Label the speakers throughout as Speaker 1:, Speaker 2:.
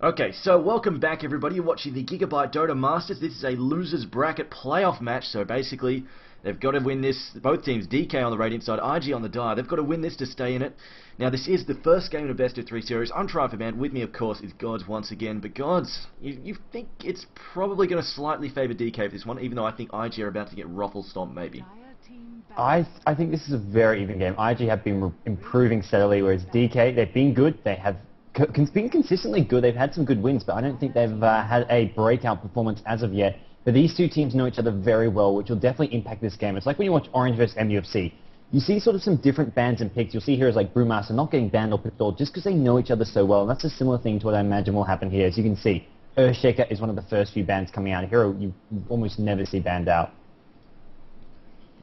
Speaker 1: Okay, so welcome back everybody. You're watching the Gigabyte Dota Masters. This is a losers bracket playoff match, so basically they've got to win this. Both teams, DK on the Radiant side, IG on the Dire, they've got to win this to stay in it. Now this is the first game in a best of 3 series. I'm trying for man. With me of course is Gods once again, but Gods, you think it's probably going to slightly favour DK for this one, even though I think IG are about to get ruffle stomped maybe.
Speaker 2: I think this is a very even game. IG have been improving steadily, whereas DK, they've been good. They have been consistently good. They've had some good wins, but I don't think they've had a breakout performance as of yet. But these two teams know each other very well, which will definitely impact this game. It's like when you watch Orange vs MUFC. You see sort of some different bans and picks. You'll see heroes like Brewmaster not getting banned or picked at all just because they know each other so well. And that's a similar thing to what I imagine will happen here. As you can see, Earthshaker is one of the first few bans coming out. A hero you almost never see banned out.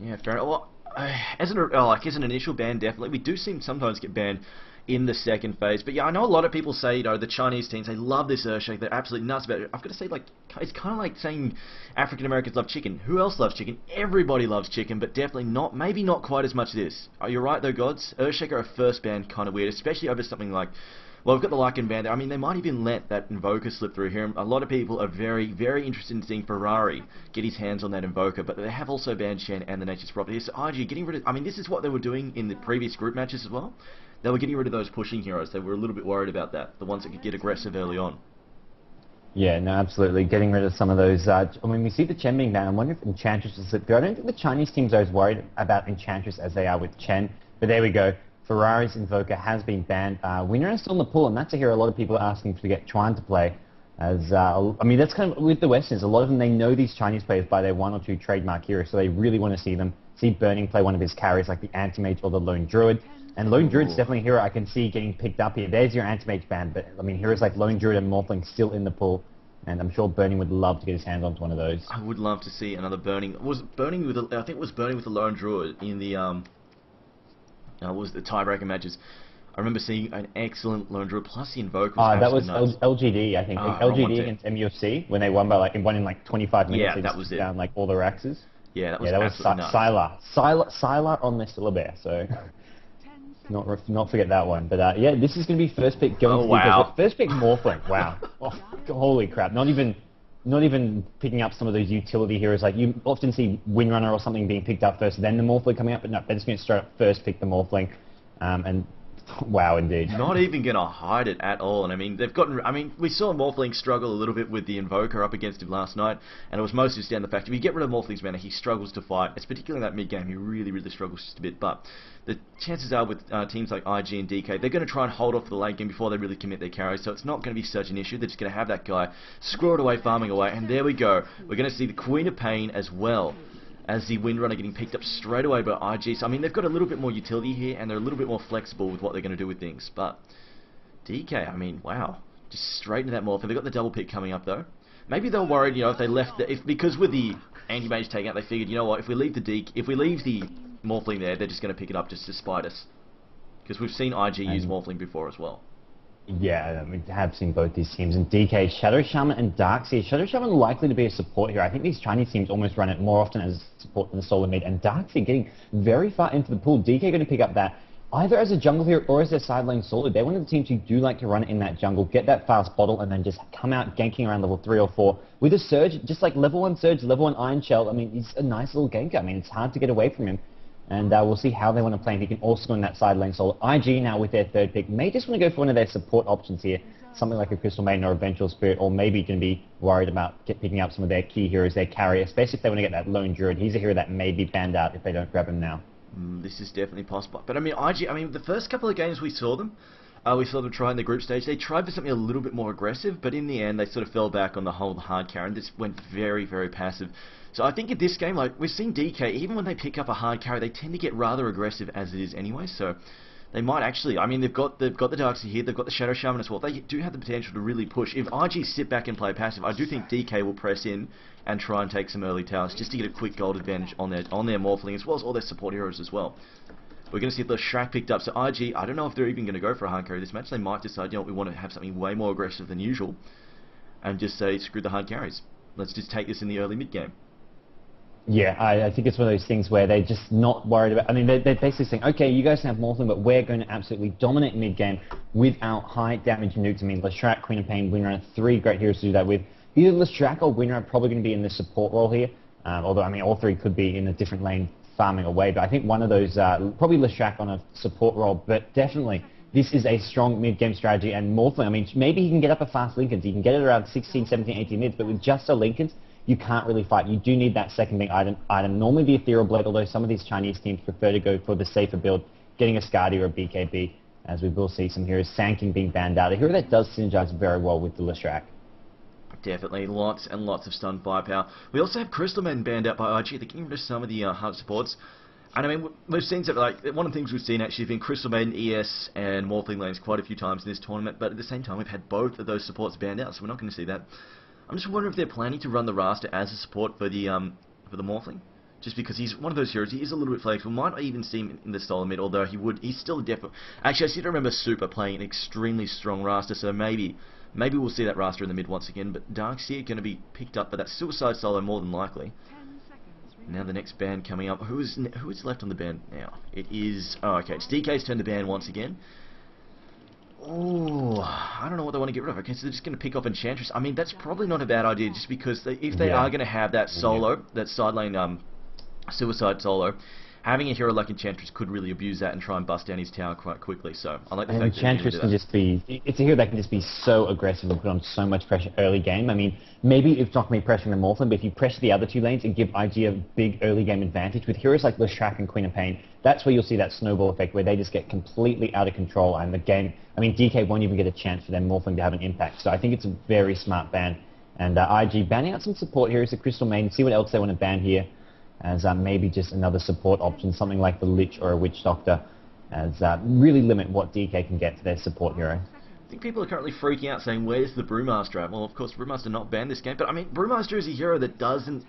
Speaker 1: Yeah, fair enough. Well, as an initial ban, definitely. We do seem sometimes get banned in the second phase. But yeah, I know a lot of people say, the Chinese teams, they love this Earthshake. They're absolutely nuts about it. I've got to say, it's kind of like saying African Americans love chicken. Who else loves chicken? Everybody loves chicken, but definitely not, maybe not quite as much this. You're right though, Gods. Earthshaker at first ban, kind of weird, especially over something like, well, we've got the Lycan ban there. I mean, they might even let that Invoker slip through here. A lot of people are very, very interested in seeing Ferrari get his hands on that Invoker, but they have also banned Shen and the Nature's Property. So IG getting rid of, I mean, this is what they were doing in the previous group matches as well. They were getting rid of those pushing heroes. They were a little bit worried about that, the ones that could get aggressive early on.
Speaker 2: Yeah, no, absolutely. Getting rid of some of those. I mean, we see the Chen being banned. I wonder if Enchantress will slip through. I don't think the Chinese teams are as worried about Enchantress as they are with Chen. But there we go. Ferrari's Invoker has been banned. Winner is still in the pool, and that's a hero a lot of people are asking to get Chuan to play. As I mean, that's kind of with the Westerns. A lot of them, they know these Chinese players by their 1 or 2 trademark heroes, so they really want to see them. See Burning play one of his carries like the Anti-Mage or the Lone Druid. And Lone Druid's definitely a hero I can see getting picked up here. There's your Anti-Mage ban, but I mean, heroes like Lone Druid and Morphling still in the pool. And I'm sure Burning would love to get his hands onto one of those.
Speaker 1: I would love to see another Burning. Was Burning with I think it was Burning with the Lone Druid in the what was the tiebreaker matches. I remember seeing an excellent Lone Druid plus the Invoker.
Speaker 2: That was LGD, I think. LGD against MUFC when they won by won in like 25 minutes.
Speaker 1: Yeah, that was it.
Speaker 2: Down like all the Raxes.
Speaker 1: Yeah, that was
Speaker 2: Sylar on Mr. LeBear, so not forget that one. But yeah, this is going to be first pick going to
Speaker 1: wow.
Speaker 2: First pick Morphling. Wow. Oh, holy crap. Not even picking up some of those utility heroes. Like you often see Windrunner or something being picked up first, then the Morphling coming up, but no, they're just going to straight up first pick the Morphling. And wow, indeed.
Speaker 1: Not even going to hide it at all. And I mean, we saw Morphling struggle a little bit with the Invoker up against him last night, and it was mostly just down the fact if you get rid of Morphling's mana, he struggles to fight. It's particularly in that mid game, he really, really struggles just a bit. But the chances are with teams like IG and DK, they're going to try and hold off for the late game before they really commit their carries, so it's not going to be such an issue. They're just going to have that guy squirreled away, farming away, and there we go. We're going to see the Queen of Pain as well as the Windrunner getting picked up straight away by IG. So, I mean, they've got a little bit more utility here, and they're a little bit more flexible with what they're going to do with things. But DK, I mean, wow. Just straight into that Morphin. They've got the double pick coming up, though. Maybe they're worried, if they left because with the Anti-Mage taking out, they figured, you know what, if we leave the Morphling there, they're just going to pick it up just to spite us. Because we've seen IG use Morphling before as well.
Speaker 2: Yeah, we have seen both these teams. And DK, Shadow Shaman and Darkseer. Shadow Shaman likely to be a support here. I think these Chinese teams almost run it more often as support than the solo mid. And Darkseer getting very far into the pool. DK going to pick up that either as a jungle hero or as their side lane solo. They're one of the teams who do like to run it in that jungle, get that fast bottle, and then just come out ganking around level 3 or 4 with a Surge, just like level 1 Surge, level 1 Iron Shell. I mean, he's a nice little ganker. I mean, it's hard to get away from him. And we'll see how they want to play him. He can also go in that side lane solo. IG now with their third pick may just want to go for one of their support options here. Something like a Crystal Maiden or a Vengeful Spirit, or maybe going to be worried about picking up some of their key heroes, their carry, especially if they want to get that Lone Druid. He's a hero that may be banned out if they don't grab him now.
Speaker 1: This is definitely possible. But I mean, IG, the first couple of games we saw them try in the group stage. They tried for something a little bit more aggressive, but in the end, they sort of fell back on the whole hard carry and just went very, very passive. So I think in this game, we've seen DK, even when they pick up a hard carry, they tend to get rather aggressive as it is anyway. So they might actually, they've got the Darkseer here, they've got the Shadow Shaman as well. They do have the potential to really push. If IG sit back and play passive, I do think DK will press in and try and take some early towers just to get a quick gold advantage on their Morphling as well as all their support heroes as well. We're going to see if the Shrek picked up. So IG, I don't know if they're even going to go for a hard carry this match. They might decide, we want to have something way more aggressive than usual and just say, screw the hard carries. Let's just take this in the early mid game.
Speaker 2: Yeah, I think it's one of those things where they're just not worried about. I mean, they're basically saying, okay, you guys can have Morphling, but we're going to absolutely dominate mid game with our high damage nukes. I mean, Leshrac, Queen of Pain, Winrun, 3 great heroes to do that with. Either Leshrac or Winrun are probably going to be in the support role here. Although, I mean, all 3 could be in a different lane farming away. But I think one of those, probably Leshrac on a support role, but definitely this is a strong mid-game strategy. And Morphling, I mean, maybe he can get up a fast Linken's. He can get it around 16, 17, 18 mids, but with just a Linken's, you can't really fight. You do need that second big item. Normally the Ethereal Blade, although some of these Chinese teams prefer to go for the safer build, getting a Skadi or a BKB, as we will see some heroes. Sanking being banned out. A hero that does synergize very well with the Leshrac.
Speaker 1: Definitely, lots and lots of stun firepower. We also have Crystal Men banned out by IG. They're getting rid of some of the hard supports. And I mean, we've seen something like, one of the things we've seen actually has been Crystal Maiden, ES, and Morphling lanes quite a few times in this tournament, but at the same time we've had both of those supports banned out, so we're not going to see that. I'm just wondering if they're planning to run the Rasta as a support for the Morphling, just because he's one of those heroes. He is a little bit flexible. Might not even see him in the solo mid, although he's still definitely. Actually, I seem to remember Super playing an extremely strong Rasta, so maybe we'll see that Rasta in the mid once again. But Darkseer going to be picked up by that Suicide solo more than likely. Now the next ban coming up. Who is left on the ban now? It is... Oh, okay. It's DK's turn to ban once again. Oh, I don't know what they want to get rid of. Okay, so they're just going to pick off Enchantress. I mean, that's probably not a bad idea, just because if they are going to have that solo, that side lane Suicide solo, having a hero like Enchantress could really abuse that and try and bust down his tower quite quickly. So I like the fact that
Speaker 2: Enchantress can just be, it's a hero that can just be so aggressive and put on so much pressure early game. I mean, maybe it's not going to be pressuring the Morphling, but if you pressure the other 2 lanes and give IG a big early game advantage with heroes like Leshrac and Queen of Pain, that's where you'll see that snowball effect where they just get completely out of control and the game, I mean, DK won't even get a chance for their Morphling to have an impact. So I think it's a very smart ban. And IG banning out some support heroes, the Crystal Maiden, see what else they want to ban here, as maybe just another support option, something like the Lich or a Witch Doctor, as really limit what DK can get for their support hero.
Speaker 1: I think people are currently freaking out saying, where's the Brewmaster at? Well, of course, Brewmaster not banned this game, but I mean, Brewmaster is a hero that doesn't...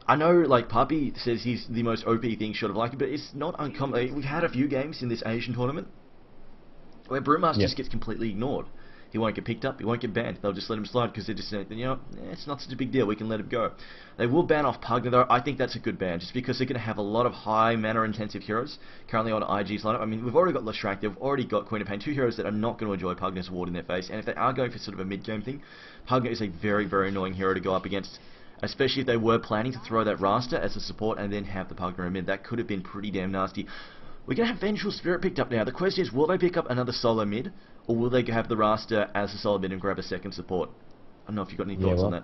Speaker 1: I know, like, Puppy says he's the most OP thing short of lucky, but it's not uncommon. We've had a few games in this Asian tournament where Brewmaster just gets completely ignored. He won't get picked up, he won't get banned. They'll just let him slide because they're just saying, you know, it's not such a big deal, we can let him go. They will ban off Pugna though. I think that's a good ban, just because they're going to have a lot of high mana intensive heroes currently on IG's lineup. I mean, we've already got Leshrac, they've already got Queen of Pain, 2 heroes that are not going to enjoy Pugna's ward in their face, and if they are going for sort of a mid-game thing, Pugna is a very, very annoying hero to go up against, especially if they were planning to throw that Rasta as a support and then have the Pugna in mid. That could have been pretty damn nasty. We're going to have Vengeful Spirit picked up now. The question is, will they pick up another solo mid, or will they have the Rasta as a solo mid and grab a second support? I don't know if you've got any thoughts on that.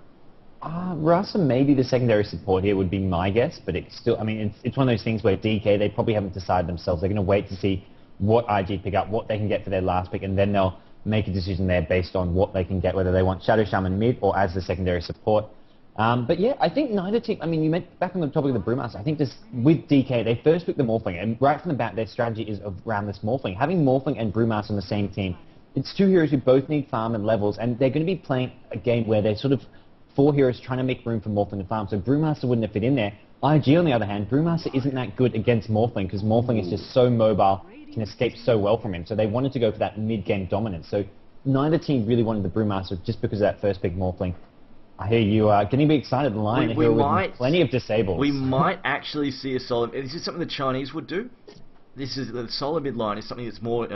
Speaker 2: Rasta maybe the secondary support here would be my guess, but it's still, I mean, it's one of those things where DK, they probably haven't decided themselves. They're going to wait to see what IG pick up, what they can get for their last pick, and then they'll make a decision there based on what they can get, whether they want Shadow Shaman mid or as the secondary support. But yeah, I think neither team, I mean, you meant back on the topic of the Brewmaster, I think just with DK, they first picked the Morphling, and right from the bat, their strategy is around this Morphling. Having Morphling and Brewmaster on the same team, it's 2 heroes who both need farm and levels, and they're going to be playing a game where they're sort of 4 heroes trying to make room for Morphling and farm, so Brewmaster wouldn't have fit in there. IG, on the other hand, Brewmaster isn't that good against Morphling, because Morphling is just so mobile, can escape so well from him, so they wanted to go for that mid-game dominance. So neither team really wanted the Brewmaster just because of that first pick Morphling. I hear you getting a bit excited, the line here with plenty of disables.
Speaker 1: We might actually see a solo... This is something the Chinese would do. This is the solo mid line is something that's more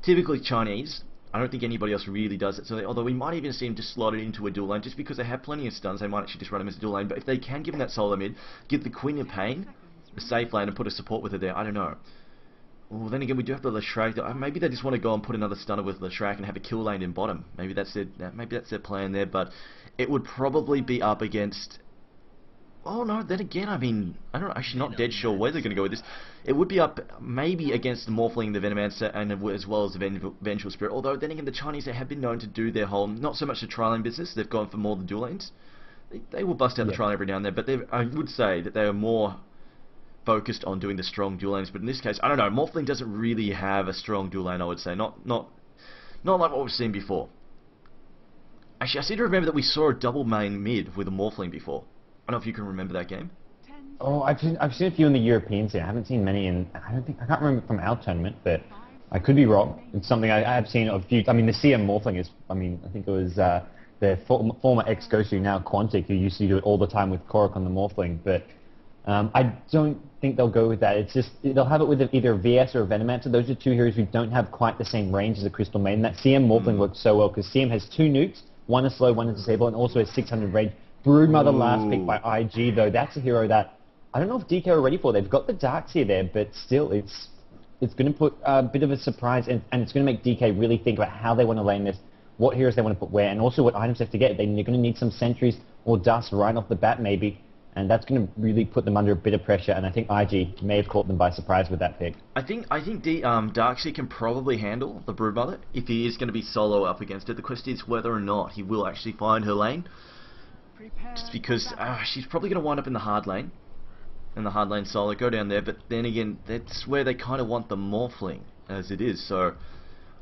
Speaker 1: typically Chinese. I don't think anybody else really does it. So although we might even see him just slot it into a dual lane, just because they have plenty of stuns, they might actually just run him as a dual lane. But if they can give him that solo mid, give the Queen of Pain a safe lane and put a support with her there, I don't know. Oh, then again, we do have the Leshrac. Maybe they just want to go and put another stunner with Leshrac and have a kill lane in bottom. Maybe that's their plan there. But it would probably be up against. Oh no, then again, I mean, I don't know, actually not dead sure where they're going to go with this. It would be up maybe against the Morphling, the Venomancer, and as well as the Vengeful Spirit. Although then again, the Chinese, they have been known to do their whole, not so much the tri-lane business. They've gone for more the dual lanes. They will bust out the tri-lane every now and then, but I would say that they are more focused on doing the strong dual lanes, but in this case, I don't know, Morphling doesn't really have a strong dual lane, I would say, not like what we've seen before. Actually, I seem to remember that we saw a double main mid with a Morphling before. I don't know if you can remember that game.
Speaker 2: Oh, I've seen a few in the European scene. I haven't seen many in, I can't remember from our tournament, but I could be wrong. It's something I have seen a few, I mean, the CM Morphling is, I mean, I think it was their former ex-Gosu, now Quantic, who used to do it all the time with Korok on the Morphling, but I don't think they'll go with that. It's just, they'll have it with either a VS or a Venomancer. Those are two heroes who don't have quite the same range as a Crystal Maiden. That CM Morphling works so well, because CM has 2 nukes, one is slow, one is disable, and also has 600 range. Broodmother last pick by IG, though, that's a hero that I don't know if DK are ready for. They've got the Darkseer there, but still, it's going to put a bit of a surprise, and it's going to make DK really think about how they want to lane this, what heroes they want to put where, and also what items they have to get. They're going to need some sentries or dust right off the bat, maybe. And that's going to really put them under a bit of pressure, and I think IG may have caught them by surprise with that pick.
Speaker 1: I think Darkseer can probably handle the Broodmother if he is going to be solo up against it. The question is whether or not he will actually find her lane. Just because she's probably going to wind up in the hard lane. In the hard lane solo, go down there, but then again, that's where they kind of want the Morphling as it is. So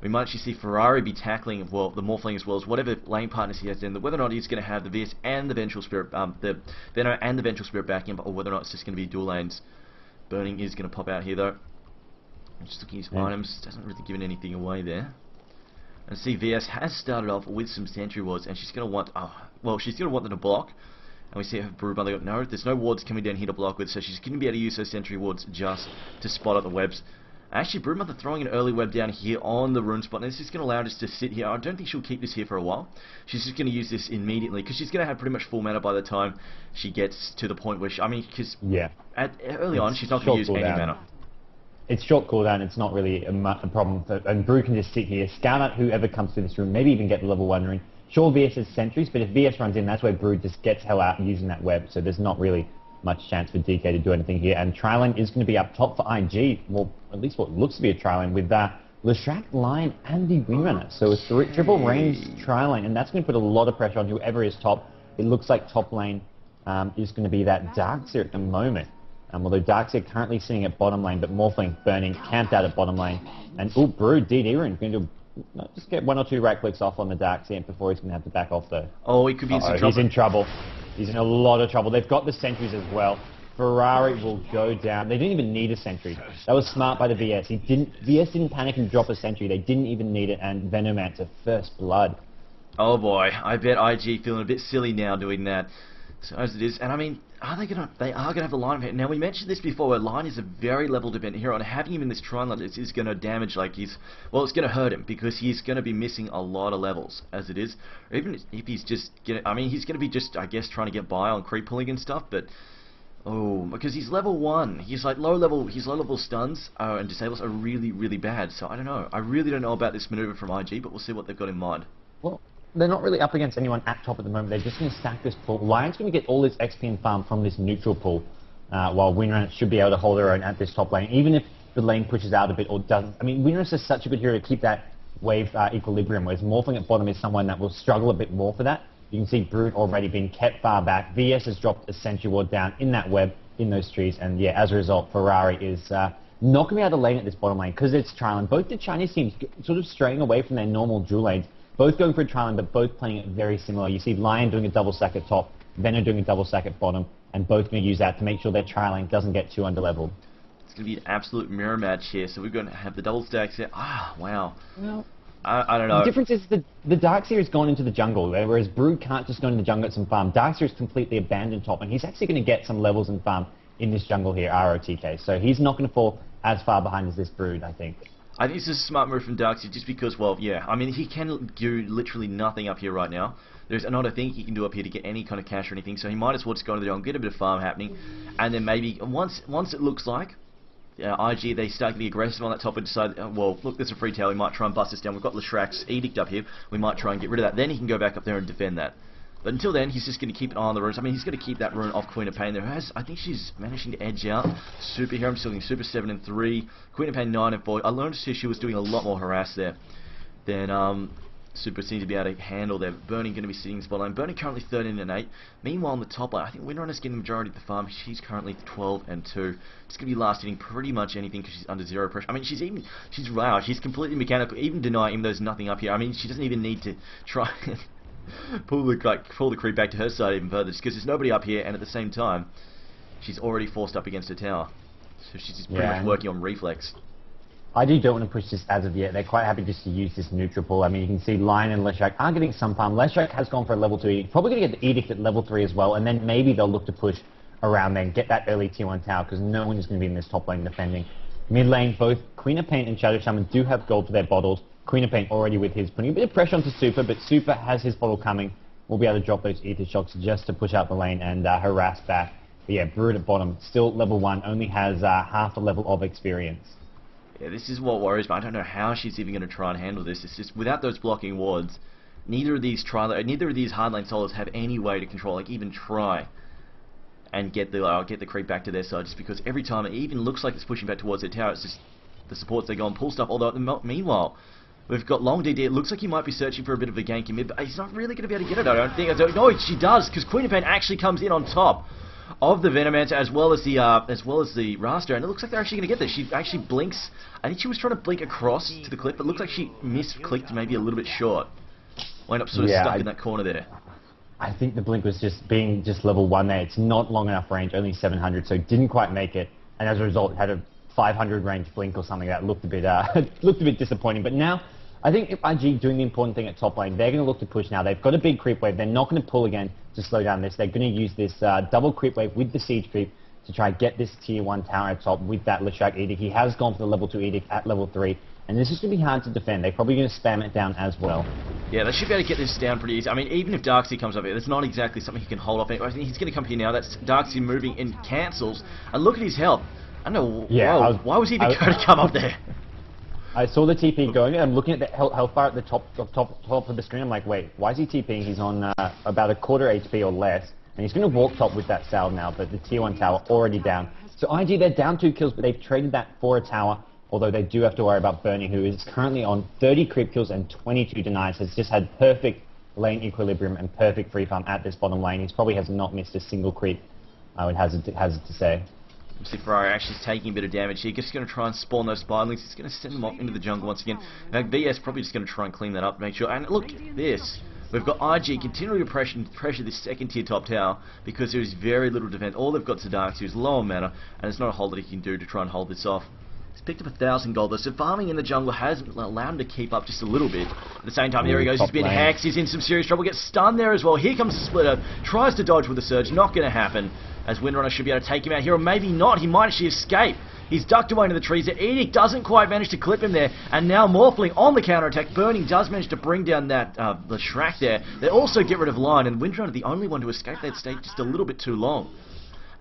Speaker 1: we might actually see Ferrari be tackling, well, the Morphling as well as whatever lane partners he has in, whether or not he's going to have the VS and the Vengeful Spirit, the Venom and the Vengeful Spirit back in, or whether or not it's just going to be dual lanes. Burning is going to pop out here though. I'm just looking at his items, doesn't really give anything away there. And see, VS has started off with some sentry wards, and she's going to want, well, she's going to want them to block. And we see her Broodmother, no, there's no wards coming down here to block with, so she's going to be able to use those sentry wards just to spot up the webs. Actually, Broodmother throwing an early web down here on the rune spot, and this is going to allow her just to sit here. I don't think she'll keep this here for a while. She's just going to use this immediately, because she's going to have pretty much full mana by the time she gets to the point where because early on, she's not going to use any mana.
Speaker 2: It's short cooldown, it's not really a problem, and Brew can just sit here, scout out whoever comes through this room, maybe even get the level 1 rune. Sure, VS is sentries, but if VS runs in, that's where Brood just gets hell out using that web, so there's not really much chance for DK to do anything here. And Trilane is going to be up top for IG, well, at least what looks to be a Trilane, with Leshrac, Lion, and the Windrunner. So a triple range Trilane, and that's going to put a lot of pressure on whoever is top. It looks like top lane is going to be that Darkseer at the moment. Although Darkseer currently sitting at bottom lane, but Morphling burning, camped out at bottom lane. And Brood, DD Rune, going to just get 1 or 2 right clicks off on the Darkseer before he's going to have to back off though. Oh,
Speaker 1: he could be in some trouble.
Speaker 2: He's in trouble. He's in a lot of trouble. They've got the sentries as well. Ferrari will go down. They didn't even need a sentry. That was smart by the VS. VS didn't panic and drop a sentry. They didn't even need it, and Venomancer, first blood.
Speaker 1: Oh boy, I bet IG feeling a bit silly now doing that. So as it is, and I mean, they are gonna have the line of it. Now we mentioned this before, where Line is a very level dependent hero, and having him in this Trilane is gonna damage, like it's gonna hurt him, because he's gonna be missing a lot of levels as it is. Or even if he's just he's gonna be just, I guess, trying to get by on creep pulling and stuff, but because he's level 1, he's like low level stuns and disables are really, really bad. So I don't know. I really don't know about this maneuver from IG, but we'll see what they've got in mind.
Speaker 2: Well, they're not really up against anyone at top at the moment. They're just going to stack this pool. Lion's going to get all his XP and farm from this neutral pool, while Windrunner should be able to hold her own at this top lane, even if the lane pushes out a bit or doesn't. I mean, Windrunner is such a good hero to keep that wave equilibrium, whereas Morphling at bottom is someone that will struggle a bit more for that. You can see Brood already being kept far back. VS has dropped a sentry ward down in that web, in those trees, and yeah, as a result, Ferrari is not going to be able to lane at this bottom lane, because it's Trilane. Both the Chinese teams sort of straying away from their normal dual lanes, both going for a Trilane, but both playing it very similar. You see Lion doing a double stack at top, Venom doing a double stack at bottom, and both going to use that to make sure their Trilane doesn't get too underleveled.
Speaker 1: It's going to be an absolute mirror match here, so we're going to have the double stacks here. Wow.
Speaker 2: Well,
Speaker 1: I don't know.
Speaker 2: The difference is the Darkseer has gone into the jungle, whereas Brood can't just go into the jungle at some farm. Darkseer is completely abandoned top, and he's actually going to get some levels and farm in this jungle here, ROTK. So he's not going to fall as far behind as this Brood, I think.
Speaker 1: I think this is a smart move from Darkseer, just because, well, yeah, I mean, he can do literally nothing up here right now. There's not a thing he can do up here to get any kind of cash or anything, so he might as well just go into the jungle, get a bit of farm happening, and then maybe once it looks like IG, they start getting aggressive on that top and decide, well, look, there's a free tail, we might try and bust this down. We've got Leshrac's Edict up here, we might try and get rid of that. Then he can go back up there and defend that. But until then, he's just going to keep an eye on the runes. I mean, he's going to keep that rune off Queen of Pain there. I think she's managing to edge out Super here. I'm still getting Super 7 and 3, Queen of Pain 9 and 4. I learned to see she was doing a lot more harass there than Super seems to be able to handle there. Burning going to be sitting in spotline. Burning currently 13 and 8. Meanwhile, on the top lane, I think Windrunner's getting the majority of the farm. She's currently 12 and 2. She's going to be last hitting pretty much anything because she's under 0 pressure. I mean, she's completely mechanical, even denying, even though there's nothing up here. I mean, she doesn't even need to try and pull the creep back to her side even further, just because there's nobody up here, and at the same time, she's already forced up against her tower. So she's just pretty much working on reflex.
Speaker 2: IG don't want to push this as of yet. They're quite happy just to use this neutral pull. I mean, you can see Lion and Leshrac are getting some farm. Leshrac has gone for a level 2 edict. Probably going to get the edict at level 3 as well, and then maybe they'll look to push around there and get that early tier 1 tower, because no one is going to be in this top lane defending. Mid lane, both Queen of Pain and Shadow Shaman do have gold for their bottles. Queen of Pain already with his, putting a bit of pressure onto Super, but Super has his bottle coming. We'll be able to drop those Ether Shocks just to push out the lane and harass back. But yeah, Brood at bottom, still level 1, only has half a level of experience.
Speaker 1: Yeah, this is what worries me. I don't know how she's even going to try and handle this. It's just, without those blocking wards, neither of these hardlane solos have any way to control, like even try and get the creep back to their side, just because every time it even looks like it's pushing back towards their tower, it's just the supports, they go and pull stuff. Although meanwhile, we've got Long DD. It looks like he might be searching for a bit of a gank in mid, but he's not really going to be able to get it, I don't think. No, she does, because Queen of Pain actually comes in on top of the Venomancer as well as the Raster, and it looks like they're actually going to get this. She actually blinks. I think she was trying to blink across to the cliff, but it looks like she misclicked maybe a little bit short. Wound up sort of stuck in that corner there.
Speaker 2: I think the blink was just being level 1 there. It's not long enough range, only 700, so didn't quite make it, and as a result had a 500 range blink or something that looked a bit disappointing. But now I think if IG doing the important thing at top lane, they're going to look to push now. They've got a big creep wave. They're not going to pull again to slow down this. They're going to use this double creep wave with the siege creep to try and get this tier 1 tower at top with that Leshrac Edict. He has gone for the level 2 Edict at level 3. And this is going to be hard to defend. They're probably going to spam it down as well.
Speaker 1: Yeah, they should be able to get this down pretty easy. I mean, even if Darkseid comes up here, that's not exactly something he can hold off. I think he's going to come here now. That's Darkseid moving and cancels. And look at his health. I don't know, yeah, why was he even going to come up there?
Speaker 2: I saw the TP going, and I'm looking at the health bar at the top of the screen. I'm like, wait, why is he TPing? He's on about a quarter HP or less. And he's going to walk top with that salve now, but the tier 1 tower already down. So IG, they're down 2 kills, but they've traded that for a tower. Although they do have to worry about Bernie, who is currently on 30 creep kills and 22 denies, has just had perfect lane equilibrium and perfect free farm at this bottom lane. He probably has not missed a single creep, I would hazard to say.
Speaker 1: See, Ferrari actually taking a bit of damage here. Just going to try and spawn those spinelings. He's going to send them off into the jungle once again. In fact, VS probably just going to try and clean that up, make sure. And look at this. We've got IG continuing to pressure this second tier top tower because there is very little defense. All they've got to Darkseid is low on mana, and there's not a whole lot he can do to try and hold this off. He's picked up 1,000 gold though, so farming in the jungle has allowed him to keep up just a little bit. At the same time, there he goes, he's been hexed, he's in some serious trouble, gets stunned there as well. Here comes the splitter, tries to dodge with the surge, not going to happen, as Windrunner should be able to take him out here, or maybe not, he might actually escape. He's ducked away into the trees. The Edict doesn't quite manage to clip him there, and now Morphling on the counter-attack. Burning does manage to bring down that the Shrek there. They also get rid of Line, and Windrunner the only one to escape that state just a little bit too long.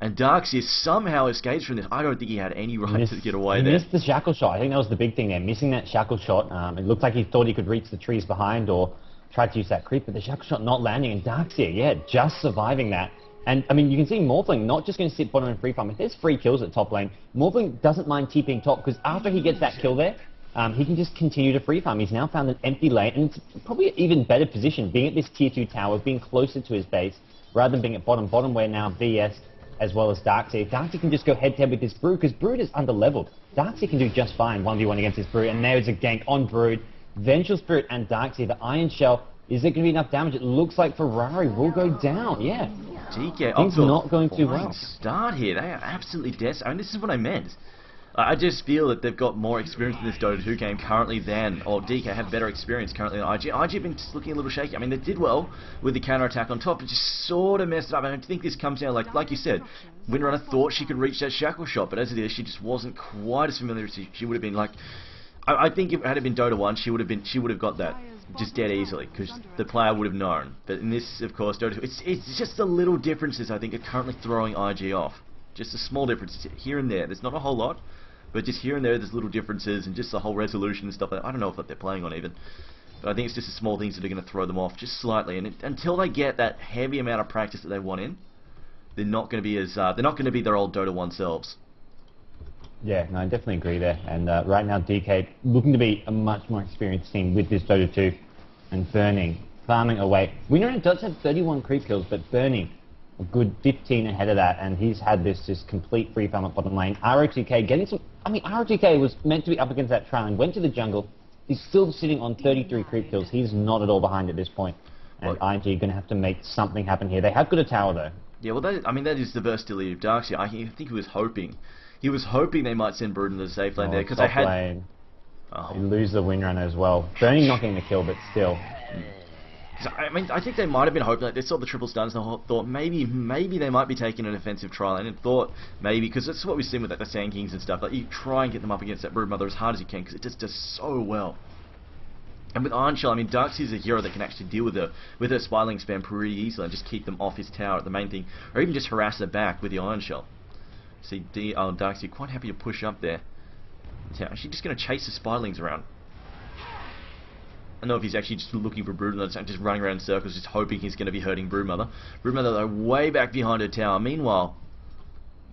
Speaker 1: And Darkseid somehow escapes from this. I don't think he had any right to get away there.
Speaker 2: He missed the shackle shot. I think that was the big thing there, missing that shackle shot. It looked like he thought he could reach the trees behind or tried to use that creep, but the shackle shot not landing. And Darkseid, yeah, just surviving that. And, I mean, you can see Morphling not just going to sit bottom and free farm. If there's free kills at top lane, Morphling doesn't mind TPing top, because after he gets that kill there, he can just continue to free farm. He's now found an empty lane, and it's probably an even better position, being at this tier 2 tower, being closer to his base, rather than being at bottom. Bottom where now VS, as well as Darkseid. Darkseid can just go head-to-head with this Brood, because Brood is under-leveled. Darkseid can do just fine 1v1 against this Brood, and there's a gank on Brood. Vengeful Spirit and Darkseid, the Iron Shell. Is there going to be enough damage? It looks like Ferrari will go down, yeah.
Speaker 1: DK,
Speaker 2: things are not going too well.
Speaker 1: Start here. They are absolutely desperate. I mean, this is what I meant. I just feel that they've got more experience in this Dota 2 game currently than, or DK have better experience currently than IG. IG have been just looking a little shaky. I mean, they did well with the counter-attack on top, but just sort of messed it up. I think this comes down, like you said, Windrunner thought she could reach that shackle shot, but as it is, she just wasn't quite as familiar as she would have been. Like, I think if it had been Dota 1, she would have got that just dead easily, because the player would have known. But in this, of course, Dota 2, it's just the little differences I think are currently throwing IG off. Just the small differences here and there. There's not a whole lot, but just here and there's little differences, and just the whole resolution and stuff. I don't know what they're playing on even, but I think it's just the small things that are going to throw them off just slightly. And until they get that heavy amount of practice that they want in, they're not going to be as they're not going to be their old Dota 1 selves.
Speaker 2: Yeah, no, I definitely agree there. And right now, DK looking to be a much more experienced team with this Dota 2, and Burning farming away. We know it does have 31 creep kills, but Burning a good 15 ahead of that, and he's had this just complete free farm at bottom lane. ROTK getting some. I mean, ROTK was meant to be up against that trailing, went to the jungle. He's still sitting on 33 creep kills. He's not at all behind at this point. And IG going to have to make something happen here. They have got a tower though.
Speaker 1: Yeah, well, that is the versatility of Darkseid. I think he was hoping. He was hoping they might send Brood into the safe lane there, because they had...
Speaker 2: Lane. You lose the Windrunner as well. Burning not getting the kill, but still.
Speaker 1: So, I mean, I think they might have been hoping, like, they saw the triple stuns and thought maybe they might be taking an offensive trial, and thought maybe, because that's what we've seen with like, the Sand Kings and stuff, like you try and get them up against that Broodmother as hard as you can, because it just does so well. And with Iron Shell, I mean, Darkseid's a hero that can actually deal with her Spyling spam pretty easily and just keep them off his tower at the main thing, or even just harass her back with the Iron Shell. See, Darkseid quite happy to push up there. Yeah, she's just going to chase the Spylings around. I don't know if he's actually just looking for Broodmother, just running around in circles, just hoping he's going to be hurting Broodmother. Broodmother, though, way back behind her tower. Meanwhile,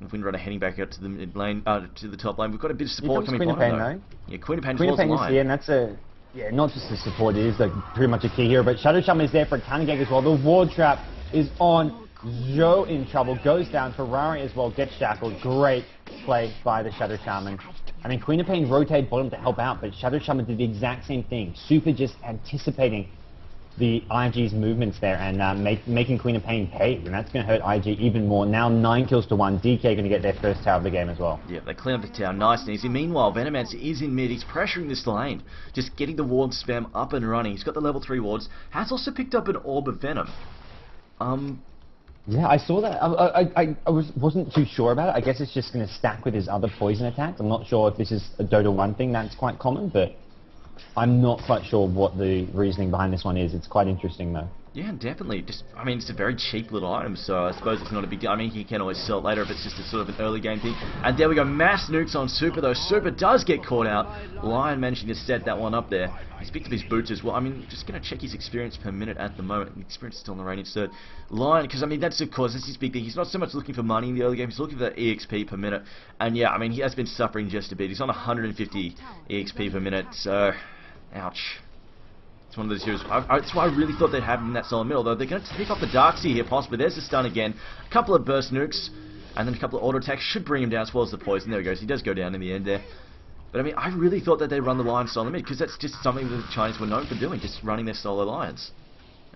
Speaker 1: Windrunner heading back out to the mid lane, to the top lane. We've got a bit of support coming bottom, though. Yeah, Queen of Pain is
Speaker 2: here, and that's a... Yeah, not just the support, it is like pretty much a key here, but Shadow Shaman is there for a counter gank as well. The ward trap is on. Joe in trouble, goes down. Ferrari as well gets shackled. Great play by the Shadow Shaman. I mean, Queen of Pain rotated bottom to help out, but Shadow Shaman did the exact same thing. Super just anticipating the IG's movements there and making Queen of Pain pay, and that's going to hurt IG even more. Now 9 kills to 1. DK going to get their first tower of the game as well.
Speaker 1: Yeah, they clean up the tower nice and easy. Meanwhile, Venomancer is in mid. He's pressuring this lane, just getting the ward spam up and running. He's got the level 3 wards. Has also picked up an Orb of Venom.
Speaker 2: Yeah, I saw that. I wasn't too sure about it. I guess it's just going to stack with his other poison attacks. I'm not sure if this is a Dota 1 thing. That's quite common, but I'm not quite sure what the reasoning behind this one is. It's quite interesting, though.
Speaker 1: Yeah, definitely. Just, I mean, it's a very cheap little item, so I suppose it's not a big deal. I mean, he can always sell it later if it's just a sort of an early game thing. And there we go, mass nukes on Super, though. Super does get caught out. Lion managing to set that one up there. He's picked up his boots as well. I mean, just going to check his experience per minute at the moment. The experience is still on the radiant third. Lion, because, I mean, that's of course, that's his big thing. He's not so much looking for money in the early game, he's looking for that EXP per minute. And yeah, I mean, he has been suffering just a bit. He's on 150 EXP per minute, so... Ouch. It's one of those heroes. That's why I really thought they'd have him in that solid middle, though. They're going to pick off the Darkseid here, possibly. There's the stun again. A couple of burst nukes, and then a couple of auto attacks should bring him down, as well as the poison. There he goes. He does go down in the end there. But I mean, I really thought that they'd run the Lion solo mid, because that's just something that the Chinese were known for doing, just running their solo Lions.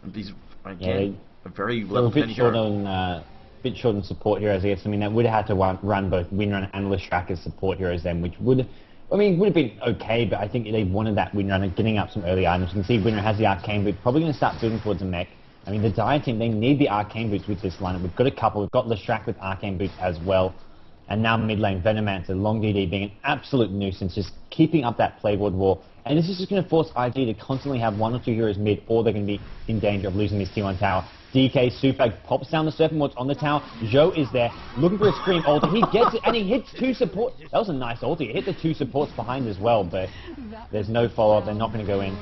Speaker 1: And these, again, a very level 10 hero.
Speaker 2: Bit short on support heroes, I guess. I mean, they would have had to run both Windrunner and Leshrac as support heroes then, which would... I mean, it would have been okay, but I think they wanted that Windrunner getting up some early items. You can see Windrunner has the Arcane Boot, probably going to start building towards a mech. I mean, the Dire team, they need the Arcane Boots with this lineup. We've got a couple. We've got Leshrac with Arcane Boots as well. And now mid lane, Venomancer, Long DD being an absolute nuisance, just keeping up that playboard war. And this is just going to force IG to constantly have 1 or 2 heroes mid, or they're going to be in danger of losing this T1 tower. DK Super pops down the Serpent Wards on the tower. Joe is there, looking for a Scream ulti. He gets it, and he hits 2 support. That was a nice ulti. He hit the 2 supports behind as well, but there's no follow-up. They're not going to go in,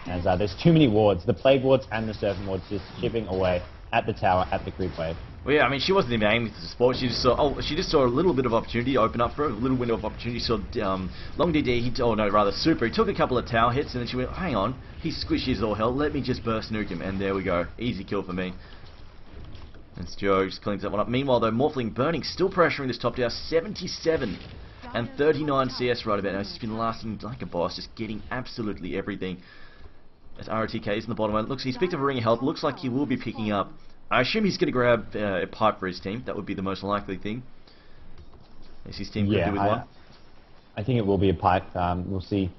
Speaker 2: as there's too many wards. The Plague Wards and the Serpent Wards just chipping away at the tower, at the creep wave.
Speaker 1: Well, yeah, I mean, she wasn't even aiming for the support. She just saw a little bit of opportunity open up for her, a little window of opportunity. Saw Long DD, Super. He took a couple of tower hits, and then she went, hang on, he's squishy as all hell. Let me just burst nuke him, and there we go, easy kill for me. And Joe just cleans that one up. Meanwhile, though, Morphling Burning still pressuring this top tower, 77 and 39 CS right about now. He's been lasting like a boss, just getting absolutely everything. As ROTK is in the bottom lane. Looks, he's picked up a ring of health. Looks like he will be picking up. I assume he's going to grab a pipe for his team. That would be the most likely thing. Is his team going to do with one?
Speaker 2: I think it will be a pipe. We'll see.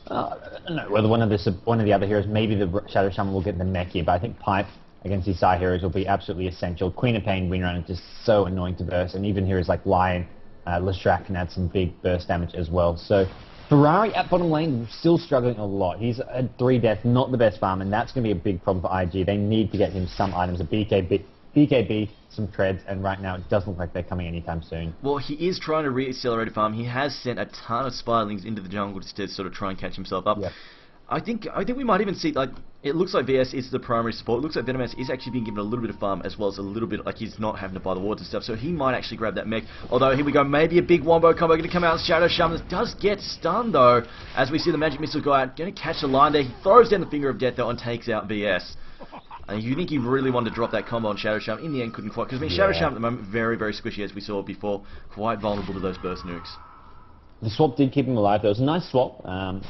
Speaker 2: I don't know whether one of the other heroes, maybe the Shadow Shaman will get the mech here, but I think pipe against these side heroes will be absolutely essential. Queen of Pain, Windrunner, just so annoying to burst, and even heroes like Lion, Leshrac can add some big burst damage as well. So Ferrari at bottom lane still struggling a lot. He's at 3 deaths, not the best farm, and that's going to be a big problem for IG. They need to get him some items, a BKB, some treads, and right now it doesn't look like they're coming anytime soon.
Speaker 1: Well, he is trying to re-accelerate a farm. He has sent a ton of Spylings into the jungle just to sort of try and catch himself up. Yep. I think we might even see, like, it looks like VS is the primary support. It looks like Venomancer is actually being given a little bit of farm as well as a little bit, like, he's not having to buy the wards and stuff, so he might actually grab that mech. Although, here we go, maybe a big wombo combo going to come out. Shadow Shaman does get stunned, though, as we see the magic missile go out. Going to catch the line there. He throws down the finger of death, though, and takes out VS. You think he really wanted to drop that combo on Shadow Shaman. In the end, couldn't quite, because, I mean, Shadow Shaman at the moment, very, very squishy, as we saw before. Quite vulnerable to those burst nukes.
Speaker 2: The swap did keep him alive. There was a nice swap,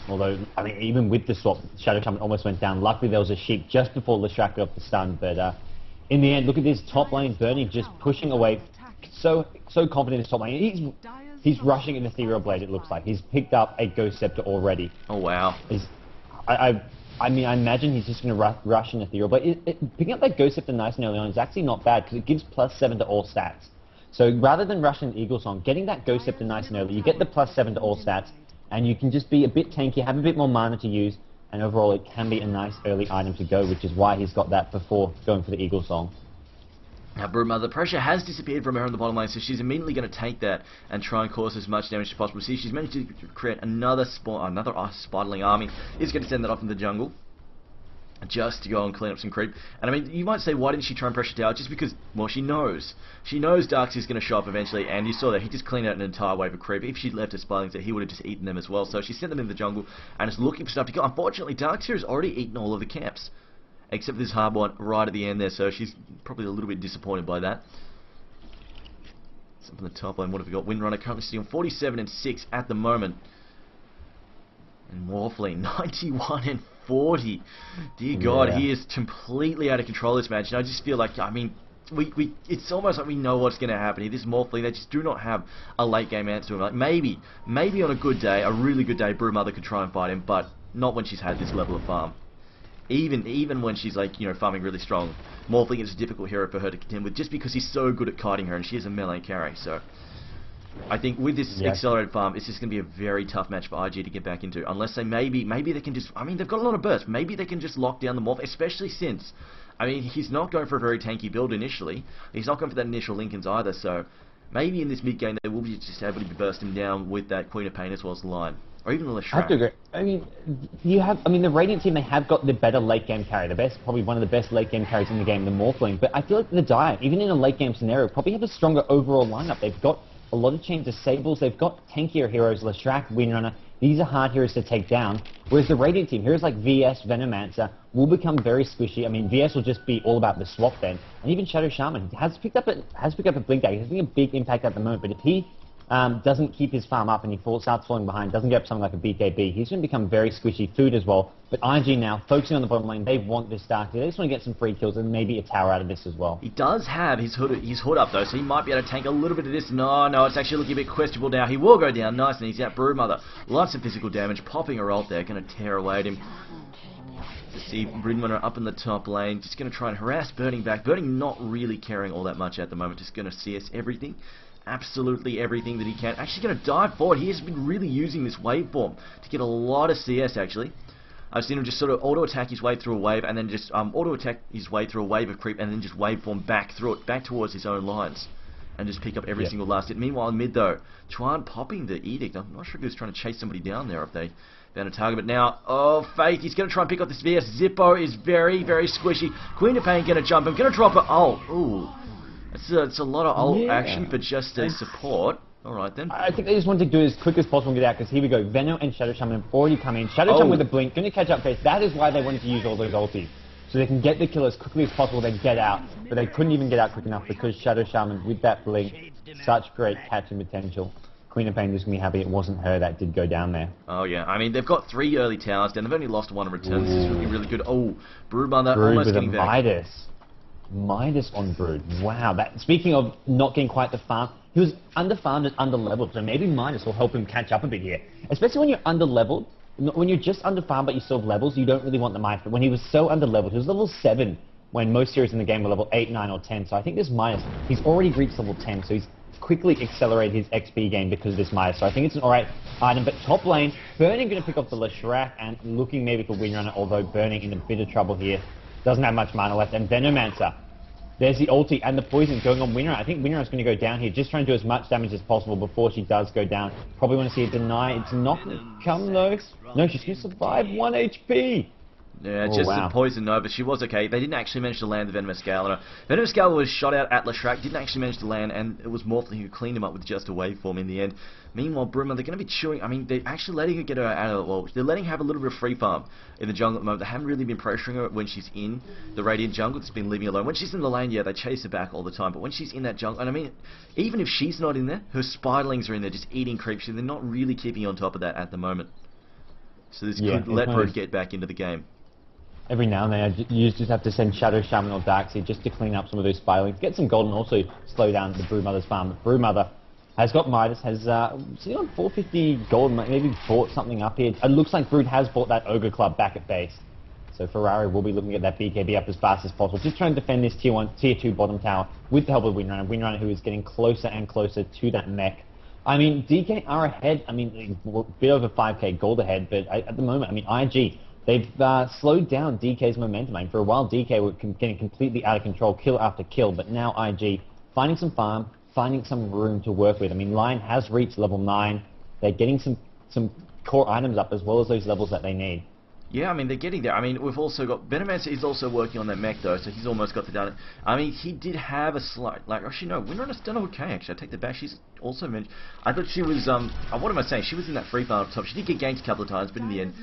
Speaker 2: although, I mean, even with the swap, Shadow Shaman almost went down. Luckily, there was a sheep just before Leshrac got off the stun, but in the end, look at this top lane, Bernie just pushing away, so confident in his top lane. He's rushing an Ethereal Blade, it looks like. He's picked up a Ghost Scepter already.
Speaker 1: Oh, wow.
Speaker 2: I I mean, I imagine he's just going to rush an Ethereal, but picking up that Ghost Scepter nice and early on is actually not bad because it gives +7 to all stats. So rather than rushing an Eagle Song, getting that Ghost Scepter nice and early, you get the +7 to all stats, and you can just be a bit tanky, have a bit more mana to use, and overall it can be a nice early item to go, which is why he's got that before going for the Eagle Song.
Speaker 1: Now, Broodmother, the pressure has disappeared from her on the bottom lane, so she's immediately going to take that and try and cause as much damage as possible. See, she's managed to create another Spiderling army. Is going to send that off in the jungle, just to go and clean up some creep. And I mean, you might say, why didn't she try and pressure tower? Just because, well, she knows. She knows Darkseid's going to show up eventually, and you saw that he just cleaned out an entire wave of creep. If she'd left her Spiderlings there, he would have just eaten them as well. So she sent them in the jungle, and is looking for stuff to kill. Unfortunately, Darkseid has already eaten all of the camps, except for this hard one right at the end there, so she's probably a little bit disappointed by that. Something on the top lane, what have we got? Windrunner currently sitting on 47 and 6 at the moment. And Morphling, 91 and 40. Dear God, he is completely out of control this match, and I just feel like, I mean, it's almost like we know what's going to happen here. This Morphling, they just do not have a late game answer to him. Like, maybe on a good day, a really good day, Broodmother could try and fight him, but not when she's had this level of farm. Even when she's, like, you know, farming really strong, Morphling is a difficult hero for her to contend with, just because he's so good at kiting her, and she is a melee carry. So I think with this accelerated farm, it's just going to be a very tough match for IG to get back into, unless they maybe they can just, I mean, they've got a lot of burst. Maybe they can just lock down the Morph, especially since, I mean, he's not going for a very tanky build initially. He's not going for that initial Lincolns either. So maybe in this mid game they will be just able to be bursting down with that Queen of Pain as well as the line. Or even the Leshrac.
Speaker 2: I have to agree. I mean, the Radiant team, they have got the better late game carry, probably one of the best late game carries in the game, the Morphling. But I feel like the Dire, even in a late game scenario, probably have a stronger overall lineup. They've got a lot of chain disables, they've got tankier heroes, Leshrac, Windrunner. These are hard heroes to take down. Whereas the Radiant team, heroes like VS, Venomancer, will become very squishy. I mean, VS will just be all about the swap then. And even Shadow Shaman has picked up a blink dagger. He's having a big impact at the moment, but if he doesn't keep his farm up and he starts falling behind, doesn't get up something like a BKB, he's going to become very squishy food as well. But IG now, focusing on the bottom lane, they want this Dark. They just want to get some free kills and maybe a tower out of this as well.
Speaker 1: He does have his hood up though, so he might be able to tank a little bit of this. No, it's actually looking a bit questionable now. He will go down nice, and he's out. Broodmother, lots of physical damage, popping her ult there, going to tear away at him. To see Windrunner up in the top lane, just going to try and harass Burning back. Burning not really caring all that much at the moment, just going to CS everything. Absolutely everything that he can. Actually going to dive forward. He has been really using this waveform to get a lot of CS actually. I've seen him just sort of auto-attack his way through a wave and then just auto-attack his way through a wave of creep and then just waveform back through it, back towards his own lines. And just pick up every single last hit. Meanwhile in mid though, Chuan popping the Edict. I'm not sure if he was trying to chase somebody down there if they found a target. But now, oh, Faith, he's going to try and pick up this VS. Zippo is very, very squishy. Queen of Pain going to jump him. Going to drop her ult. Ooh. It's a lot of ult action for just a support. Alright then.
Speaker 2: I think they just wanted to do it as quick as possible and get out, because here we go. Venom and Shadow Shaman have already come in. Shadow Shaman with a blink, going to catch up Face. That is why they wanted to use all those ultis. So they can get the kill as quickly as possible, then get out. But they couldn't even get out quick enough because Shadow Shaman with that blink, such great catching potential. Queen of Pain is going to be happy it wasn't her that did go down there.
Speaker 1: Oh yeah, I mean they've got 3 early towers down. They've only lost 1 in return. This is really, really good. Oh, Broodmother almost getting back.
Speaker 2: Midas on Brood. Wow. Speaking of not getting quite the farm, he was underfarmed and underleveled, so maybe Midas will help him catch up a bit here. Especially when you're underleveled. When you're just underfarmed but you still have levels, you don't really want the Midas. But when he was so underleveled, he was level 7 when most heroes in the game were level 8, 9 or 10. So I think this Midas, he's already reached level 10, so he's quickly accelerated his XP game because of this Midas. So I think it's an alright item. But top lane, Burning going to pick off the Leshrac and looking maybe for Windrunner, although Burning in a bit of trouble here. Doesn't have much mana left. And Venomancer. There's the ulti and the poison going on Windrunner. I think Windrunner's going to go down here, just trying to do as much damage as possible before she does go down. Probably want to see a deny. It's not going to come though. No, she's going to survive 1 HP.
Speaker 1: Yeah, just the poison, no, but she was okay. They didn't actually manage to land the Venomous Gale on her. Venomous Gale was shot out at Leshrac, didn't actually manage to land, and it was Morphling who cleaned him up with just a waveform in the end. Meanwhile, Bruma, they're going to be chewing. I mean, they're actually letting her get her out of the wall. They're letting her have a little bit of free farm in the jungle at the moment. They haven't really been pressuring her when she's in the Radiant jungle. It's been leaving her alone. When she's in the lane, yeah, they chase her back all the time. But when she's in that jungle, and I mean, even if she's not in there, her Spiderlings are in there just eating creeps. So they're not really keeping on top of that at the moment. So this could let her get back into the game.
Speaker 2: Every now and then, you just have to send Shadow Shaman or Darkseid just to clean up some of those Spiderlings. Get some gold and also slow down the Broodmother's farm. But Broodmother has got Midas, has sitting on 450 gold, maybe bought something up here. It looks like Brood has bought that Ogre Club back at base. So Ferrari will be looking at that BKB up as fast as possible, just trying to defend this tier 2 bottom tower with the help of Windrunner. Windrunner who is getting closer and closer to that mech. I mean, DK are ahead. I mean, a bit over 5k gold ahead, but at the moment, I mean, IG, they've slowed down DK's momentum. I mean, for a while, DK were getting completely out of control, kill after kill, but now IG finding some farm, finding some room to work with. I mean, Lion has reached level 9. They're getting some core items up as well as those levels that they need.
Speaker 1: Yeah, I mean, they're getting there. I mean, we've also got... Venomancer is also working on that mech, though, so he's almost got to done it. I mean, he did have a slight... Like, actually, no, Windrunner's done okay, actually. I take that back. She's also... I thought she was... what am I saying? She was in that free farm up top. She did get ganked a couple of times, but in the end,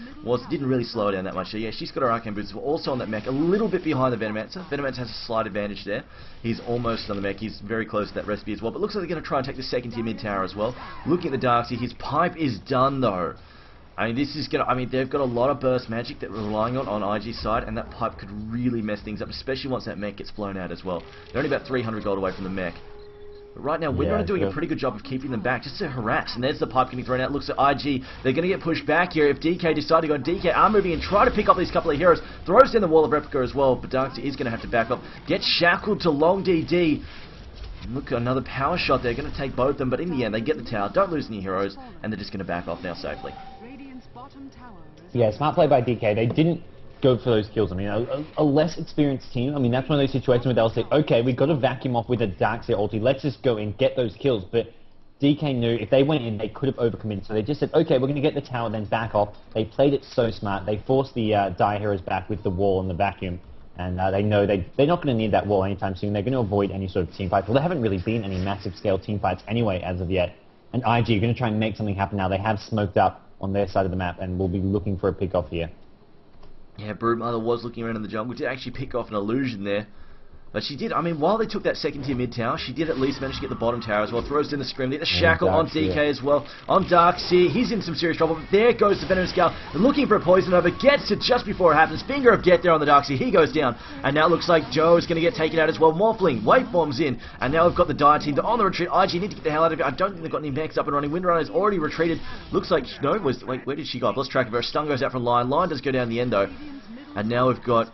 Speaker 1: didn't really slow her down that much. So, yeah, she's got her arcane boots. We're also on that mech, a little bit behind the Venomancer. Venomancer has a slight advantage there. He's almost on the mech. He's very close to that recipe as well. But looks like they're going to try and take the second tier mid tower as well. Looking at the Darkseid, his pipe is done, though. I mean, this is gonna. I mean, they've got a lot of burst magic that we're relying on IG's side, and that pipe could really mess things up, especially once that mech gets blown out as well. They're only about 300 gold away from the mech. But right now, Windrunner doing a pretty good job of keeping them back, just to harass. And there's the pipe getting thrown out. Looks at IG. They're going to get pushed back here. If DK decide to go, DK are moving and try to pick up these couple of heroes. Throws down the wall of replica as well, but Darkseid is going to have to back up. Gets shackled to long DD. Look, another power shot. They're going to take both of them, but in the end, they get the tower. Don't lose any heroes, and they're just going to back off now safely.
Speaker 2: Yeah, smart play by DK. They didn't go for those kills. I mean, a less experienced team. I mean, that's one of those situations where they'll say, okay, we've got to vacuum off with a Darkseid ulti. Let's just go and get those kills. But DK knew if they went in, they could have overcommitted. So they just said, okay, we're going to get the tower, then back off. They played it so smart. They forced the Dire Heroes back with the wall and the vacuum. And they know they're not going to need that wall anytime soon. They're going to avoid any sort of team fights. Well, there haven't really been any massive scale team fights anyway as of yet. And IG are going to try and make something happen now. They have smoked up on their side of the map, and we'll be looking for a pick-off here.
Speaker 1: Yeah, Broodmother was looking around in the jungle. Did actually pick off an illusion there. But she did, I mean, while they took that second tier mid tower, she did at least manage to get the bottom tower as well. Throws in the scrim, the shackle on DK as well. On Darkseid, he's in some serious trouble. But there goes the Venomous Gale, looking for a poison over, gets it just before it happens. Finger of death there on the Darkseid, he goes down. And now it looks like Joe is going to get taken out as well. Morphling, waveforms in, and now we've got the Dire team. They're on the retreat. IG need to get the hell out of it. I don't think they've got any mechs up and running. Windrunner's already retreated. Looks like, no, wait, where did she go? I've lost track of her. Stun goes out from Lion. Lion does go down in the end though. And now we've got...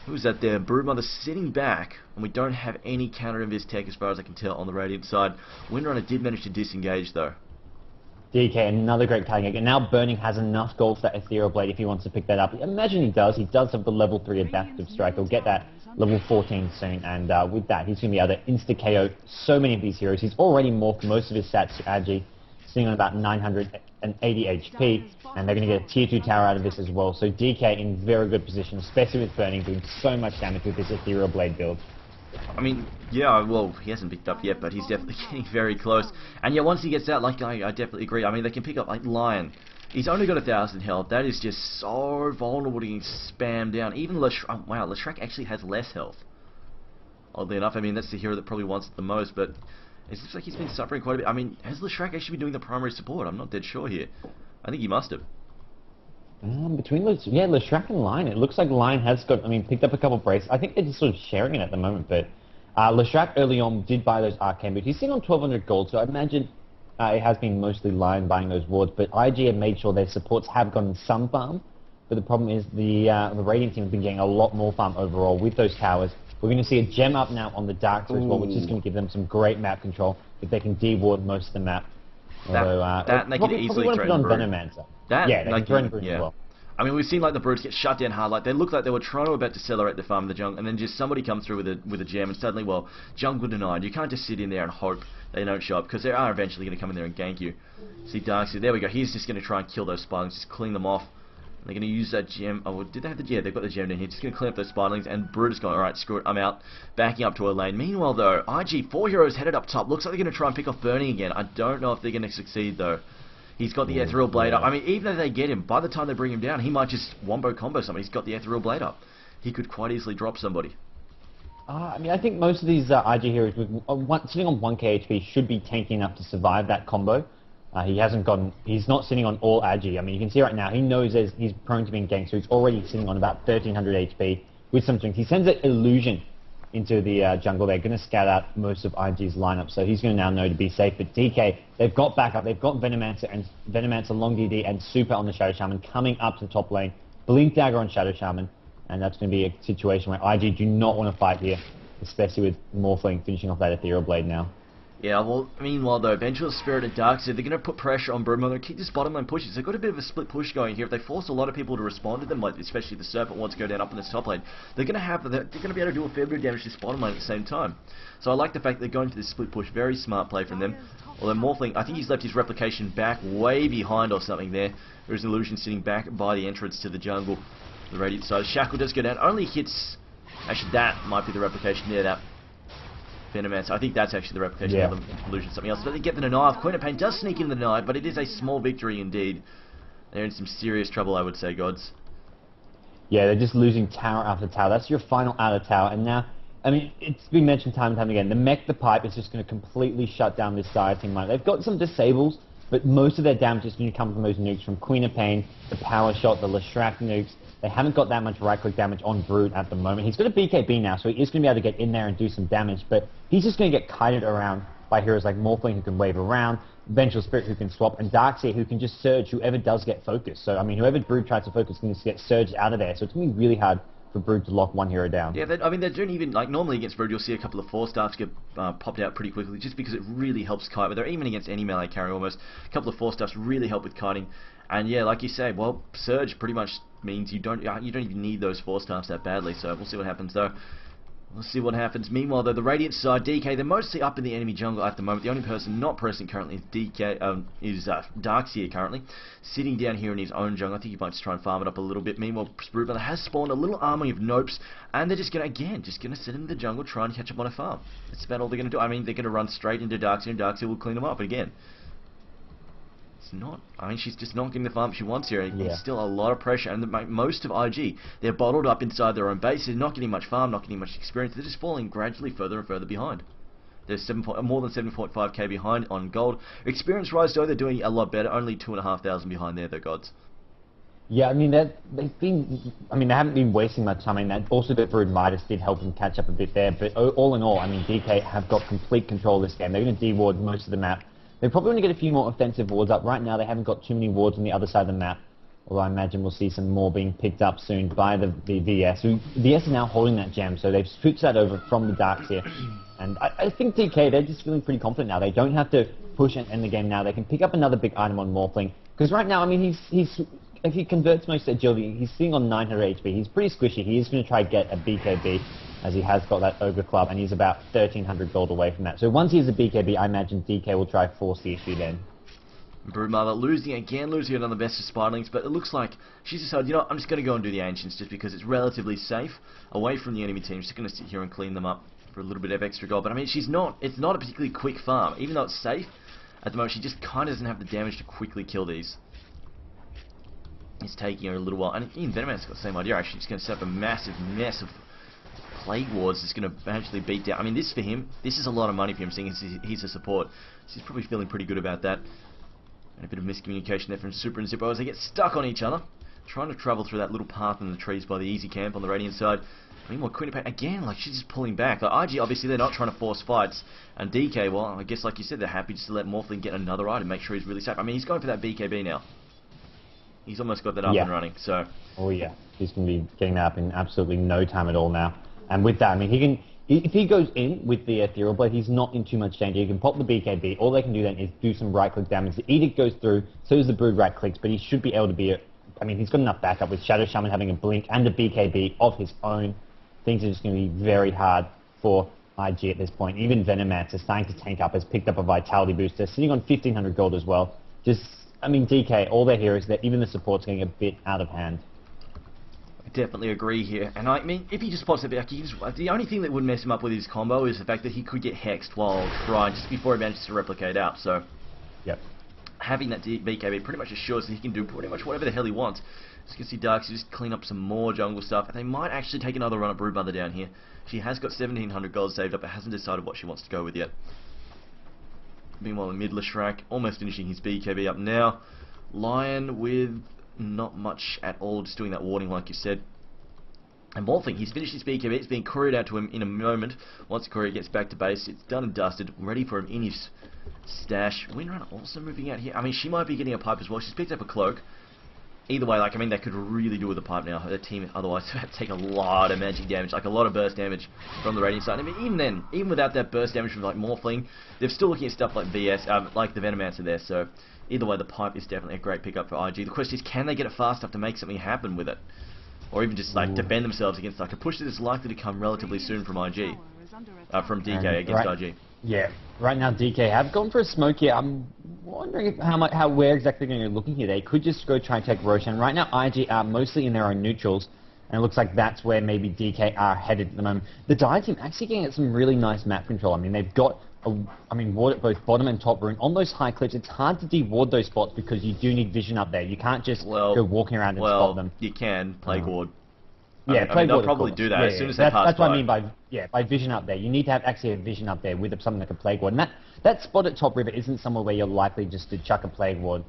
Speaker 1: Who's that there? Broodmother sitting back, and we don't have any counter-invis tech as far as I can tell on the Radiant side. Windrunner did manage to disengage though.
Speaker 2: DK, another great target. And now Burning has enough gold for that Ethereal Blade if he wants to pick that up. Imagine he does. He does have the level 3 adaptive strike. He'll get that level 14 soon, and with that, he's going to be able to insta-KO so many of these heroes. He's already morphed most of his stats to Agi, sitting on about 980 HP, and they're going to get a tier 2 tower out of this as well. So DK in very good position, especially with Burning, doing so much damage with this Ethereal Blade build.
Speaker 1: I mean, yeah, well, he hasn't picked up yet, but he's definitely getting very close. And yeah, once he gets out, like, I definitely agree. I mean, they can pick up, like, Lion. He's only got 1,000 health. That is just so vulnerable to getting spammed down. Even Leshrac, wow, Leshrac actually has less health. Oddly enough, I mean, that's the hero that probably wants it the most, but it looks like he's been suffering quite a bit. I mean, has Leshrac actually been doing the primary support? I'm not dead sure here. I think he must have.
Speaker 2: Between Leshrac and Lion, it looks like Lion has got, I mean, picked up a couple of breaks. I think they're just sort of sharing it at the moment, but Leshrac early on did buy those arcane boots. He's sitting on 1,200 gold, so I imagine it has been mostly Lion buying those wards, but IG have made sure their supports have gotten some farm, but the problem is the Radiant team have been getting a lot more farm overall with those towers. We're going to see a gem up now on the Dark as well, which is going to give them some great map control if they can de-ward most of the map.
Speaker 1: That they could easily throw
Speaker 2: on Venomancer. Yeah, they can throw in Brute as well.
Speaker 1: I mean, we've seen like the Brutes get shut down hard. Like they looked like they were trying to about to accelerate the farm in the jungle, and then just somebody comes through with a gem, and suddenly, well, jungle denied. You can't just sit in there and hope they don't show up, because they are eventually going to come in there and gank you. See Darkseid, there we go. He's just going to try and kill those spiderlings, just clean them off. They're going to use that gem. Oh, did they have the gem? Yeah, they've got the gem in here. Just going to clean up those spiderlings, and Brute is going, alright, screw it, I'm out. Backing up to a lane. Meanwhile, though, IG, 4 heroes headed up top. Looks like they're going to try and pick off Burning again. I don't know if they're going to succeed, though. He's got the Ethereal Blade up. I mean, even if they get him, by the time they bring him down, he might just wombo combo somebody. He's got the Ethereal Blade up. He could quite easily drop somebody.
Speaker 2: I mean, I think most of these IG heroes with sitting on 1k HP should be tanky enough to survive that combo. He's not sitting on all Agi. I mean, you can see right now, he knows he's prone to being ganked, so he's already sitting on about 1,300 HP with some strength. He sends an illusion into the jungle. They're going to scout out most of IG's lineup, so he's going to now know to be safe. But DK, they've got backup. They've got Venomancer Long DD and Super on the Shadow Shaman coming up to the top lane. Blink Dagger on Shadow Shaman. and that's going to be a situation where IG do not want to fight here, especially with Morphling finishing off that Ethereal Blade now.
Speaker 1: Yeah, well, meanwhile though, Vengeful Spirit and Darkseid, they're going to put pressure on Broodmother, keep this bottom lane pushes. They've got a bit of a split push going here. If they force a lot of people to respond to them, like especially the Serpent wants to go down up in this top lane, they're going to be able to do a fair bit of damage to this bottom lane at the same time. So I like the fact that they're going for this split push. Very smart play from them. Although Morphling, I think he's left his replication back way behind or something there. There is an illusion sitting back by the entrance to the jungle. The Radiant side. Shackle does go down. Only hits... Actually, that might be the replication. Yeah, that... Venomancer. I think that's actually the replication of the illusion, something else. But they get the deny off. Queen of Pain does sneak in the deny, but it is a small victory indeed. They're in some serious trouble, I would say, gods.
Speaker 2: Yeah, they're just losing tower after tower. That's your final outer tower, and now, I mean, it's been mentioned time and time again, the Mech the Pipe is just going to completely shut down this side team. They've got some disables, but most of their damage is going to come from those nukes, from Queen of Pain, the Power Shot, the Leshrac nukes. They haven't got that much right-click damage on Brood at the moment. He's got a BKB now, so he is going to be able to get in there and do some damage, but he's just going to get kited around by heroes like Morphling, who can wave around, Vengeful Spirit, who can swap, and Darkseid, who can just surge whoever does get focused. So, I mean, whoever Brood tries to focus can just get surged out of there, so it's going to be really hard for Brood to lock one hero down.
Speaker 1: Yeah, I mean, they don't even, like, normally against Brood, you'll see a couple of 4-stars get popped out pretty quickly, just because it really helps kite, but they're even against any melee carry almost. A couple of 4-stars really help with kiting. And yeah, like you say, well, Surge pretty much means you don't even need those 4-stars that badly, so we'll see what happens though. We'll see what happens. Meanwhile though, the Radiant side, DK, they're mostly up in the enemy jungle at the moment. The only person not present currently is Darkseid currently, sitting down here in his own jungle. I think he might just try and farm it up a little bit. Meanwhile, Broodmother has spawned a little army of Nopes, and they're just going to sit in the jungle, try and catch up on a farm. That's about all they're going to do. I mean, they're going to run straight into Darkseid, and Darkseid will clean them up again. She's just not getting the farm she wants here. There's still a lot of pressure, and most of IG, they're bottled up inside their own base. They're not getting much farm, not getting much experience. They're just falling gradually further and further behind. They're more than 7.5k behind on gold. Experience-wise, though, they're doing a lot better. Only 2,500 behind there, though, gods.
Speaker 2: Yeah, I mean, they haven't been wasting much time. I mean, also the Brood Midas did help them catch up a bit there. But all in all, I mean, DK have got complete control of this game. They're going to de-ward most of the map. They probably want to get a few more offensive wards up. Right now, they haven't got too many wards on the other side of the map. Although I imagine we'll see some more being picked up soon by the VS. VS is now holding that gem, so they've switched that over from the Darks here. And I think DK, they're just feeling pretty confident now. They don't have to push and end the game now. They can pick up another big item on Morphling. Because right now, I mean, if he converts most agility, he's sitting on 900 HP. He's pretty squishy. He is going to try to get a BKB, as he has got that Ogre Club, and he's about 1,300 gold away from that. So once he has a BKB, I imagine DK will try to force the issue then.
Speaker 1: Broodmother losing another best of Spiderlings, but it looks like she's decided, you know, I'm just going to go and do the Ancients just because it's relatively safe, away from the enemy team. She's going to sit here and clean them up for a little bit of extra gold. But I mean, it's not a particularly quick farm. Even though it's safe, at the moment she just kind of doesn't have the damage to quickly kill these. It's taking her a little while, and even Venomancer's got the same idea actually. She's going to set up a massive mess of Plague Wards that's going to eventually beat down. I mean, this for him, this is a lot of money for him, seeing he's a support. So he's probably feeling pretty good about that. And a bit of miscommunication there from Super and Zippo as they get stuck on each other, trying to travel through that little path in the trees by the easy camp on the Radiant side. Meanwhile, Queen of Pain, again, like, she's just pulling back. Like, IG, obviously, they're not trying to force fights. And DK, well, I guess, like you said, they're happy just to let Morphling get another item, make sure he's really safe. I mean, he's going for that BKB now. He's almost got that up and running, so...
Speaker 2: Oh, yeah. He's going to be getting that up in absolutely no time at all now. And with that, I mean, he can... If he goes in with the Ethereal Blade, he's not in too much danger. He can pop the BKB. All they can do then is do some right-click damage. The Edict goes through, so does the Brood right-clicks, but he should be able to be... I mean, he's got enough backup with Shadow Shaman having a blink and a BKB of his own. Things are just going to be very hard for IG at this point. Even Venomancer starting to tank up, has picked up a Vitality booster, sitting on 1,500 gold as well. Just... I mean, DK, all they hear is that even the support's getting a bit out of hand.
Speaker 1: I definitely agree here. And I mean, if he just pops a bit, the only thing that would mess him up with his combo is the fact that he could get hexed while trying, just before he manages to replicate out. So,
Speaker 2: yep.
Speaker 1: Having that BKB pretty much assures that he can do pretty much whatever the hell he wants. As you can see, Darkseid just clean up some more jungle stuff. And they might actually take another run at Broodmother down here. She has got 1,700 gold saved up, but hasn't decided what she wants to go with yet. Meanwhile, in mid, Leshrac almost finishing his BKB up now. Lion with not much at all, just doing that warding like you said. And Morphling, he's finished his BKB, it's being couriered out to him in a moment. Once the courier gets back to base, it's done and dusted, ready for him in his stash. Windrunner also moving out here. I mean, she might be getting a pipe as well. She's picked up a cloak. either way, like, I mean, they could really do with a pipe now. Their team otherwise would take a lot of magic damage, like a lot of burst damage from the Radiant side. I mean, even then, even without that burst damage from like Morphling, they're still looking at stuff like VS, like the Venomancer there. So either way, the pipe is definitely a great pickup for IG. The question is, can they get it fast enough to make something happen with it, or even just like defend themselves against like a push that is likely to come relatively soon from IG, from DK against IG.
Speaker 2: Yeah, right now DK have gone for a smoke here. I'm wondering where exactly they're going to be looking here. They could just go try and take Roshan. Right now IG are mostly in their own neutrals, and it looks like that's where maybe DK are headed at the moment. The Dire team actually getting at some really nice map control. I mean, they've got ward at both bottom and top rune. On those high cliffs, it's hard to de-ward those spots because you do need vision up there. You can't just go walking around and spot them.
Speaker 1: You can Plague Ward.
Speaker 2: Yeah,
Speaker 1: I mean, they'll probably do that as soon as they pass
Speaker 2: that's what I mean by vision up there. You need to have actually a vision up there with something like a Plague Ward. And that spot at top river isn't somewhere where you're likely just to chuck a Plague Ward.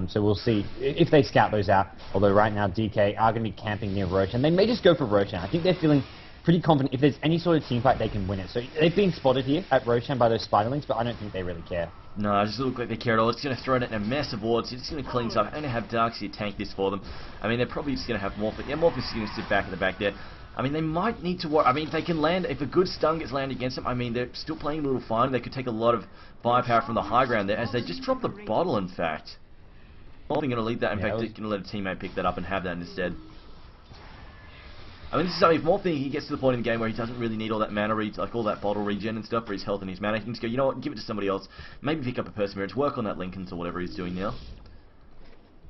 Speaker 2: So we'll see if they scout those out. Although right now DK are going to be camping near Roshan. They may just go for Roshan. I think they're feeling pretty confident if there's any sort of team fight they can win it. So they've been spotted here at Roshan by those Spiderlings, but I don't think they really care.
Speaker 1: No, it doesn't look like they care at all. It's going to throw it in a massive ward. So it's going to clean stuff. And they have Darkseid tank this for them. I mean, they're probably just going to have Morphling. Yeah, Morphling's just going to sit back in the back there. I mean, they might need to work. I mean, if they can land, if a good stun gets landed against them, I mean, they're still playing a little fine. They could take a lot of firepower from the high ground there, as they just drop the bottle, in fact. Morphling going to leave that. In fact, they're going to let a teammate pick that up and have that instead. I mean, this is something, if Morphling, he gets to the point in the game where he doesn't really need all that mana, like all that bottle regen and stuff for his health and his mana, he can just go, you know what, give it to somebody else. Maybe pick up a Perseverance, work on that Linken's or whatever he's doing now.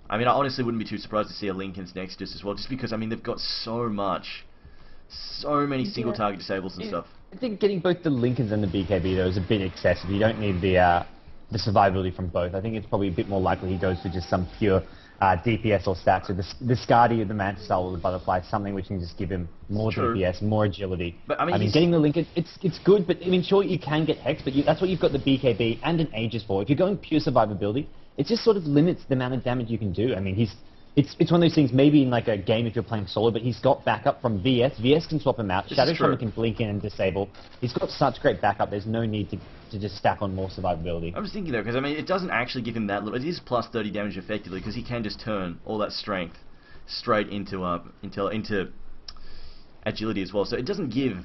Speaker 1: I mean, I honestly wouldn't be too surprised to see a Linken's next just as well, just because, I mean, they've got so many single target disables and stuff.
Speaker 2: I think getting both the Linken's and the BKB though is a bit excessive. You don't need the survivability from both. I think it's probably a bit more likely he goes for just some pure DPS or stats. So the Skadi of the Mantis Style or the Butterfly is something which can just give him more DPS, more agility. But I mean getting the Linken, it's good, but I mean, sure, you can get Hex, but that's what you've got the BKB and an Aegis for. If you're going pure survivability, it just sort of limits the amount of damage you can do. I mean, it's one of those things, maybe in like a game if you're playing solo, but he's got backup from VS. VS can swap him out. Shadow Shaman can blink in and disable. He's got such great backup, there's no need to just stack on more survivability.
Speaker 1: I was thinking though, because I mean, it doesn't actually give him that little, it is plus 30 damage effectively, because he can just turn all that strength straight into agility as well. So it doesn't give,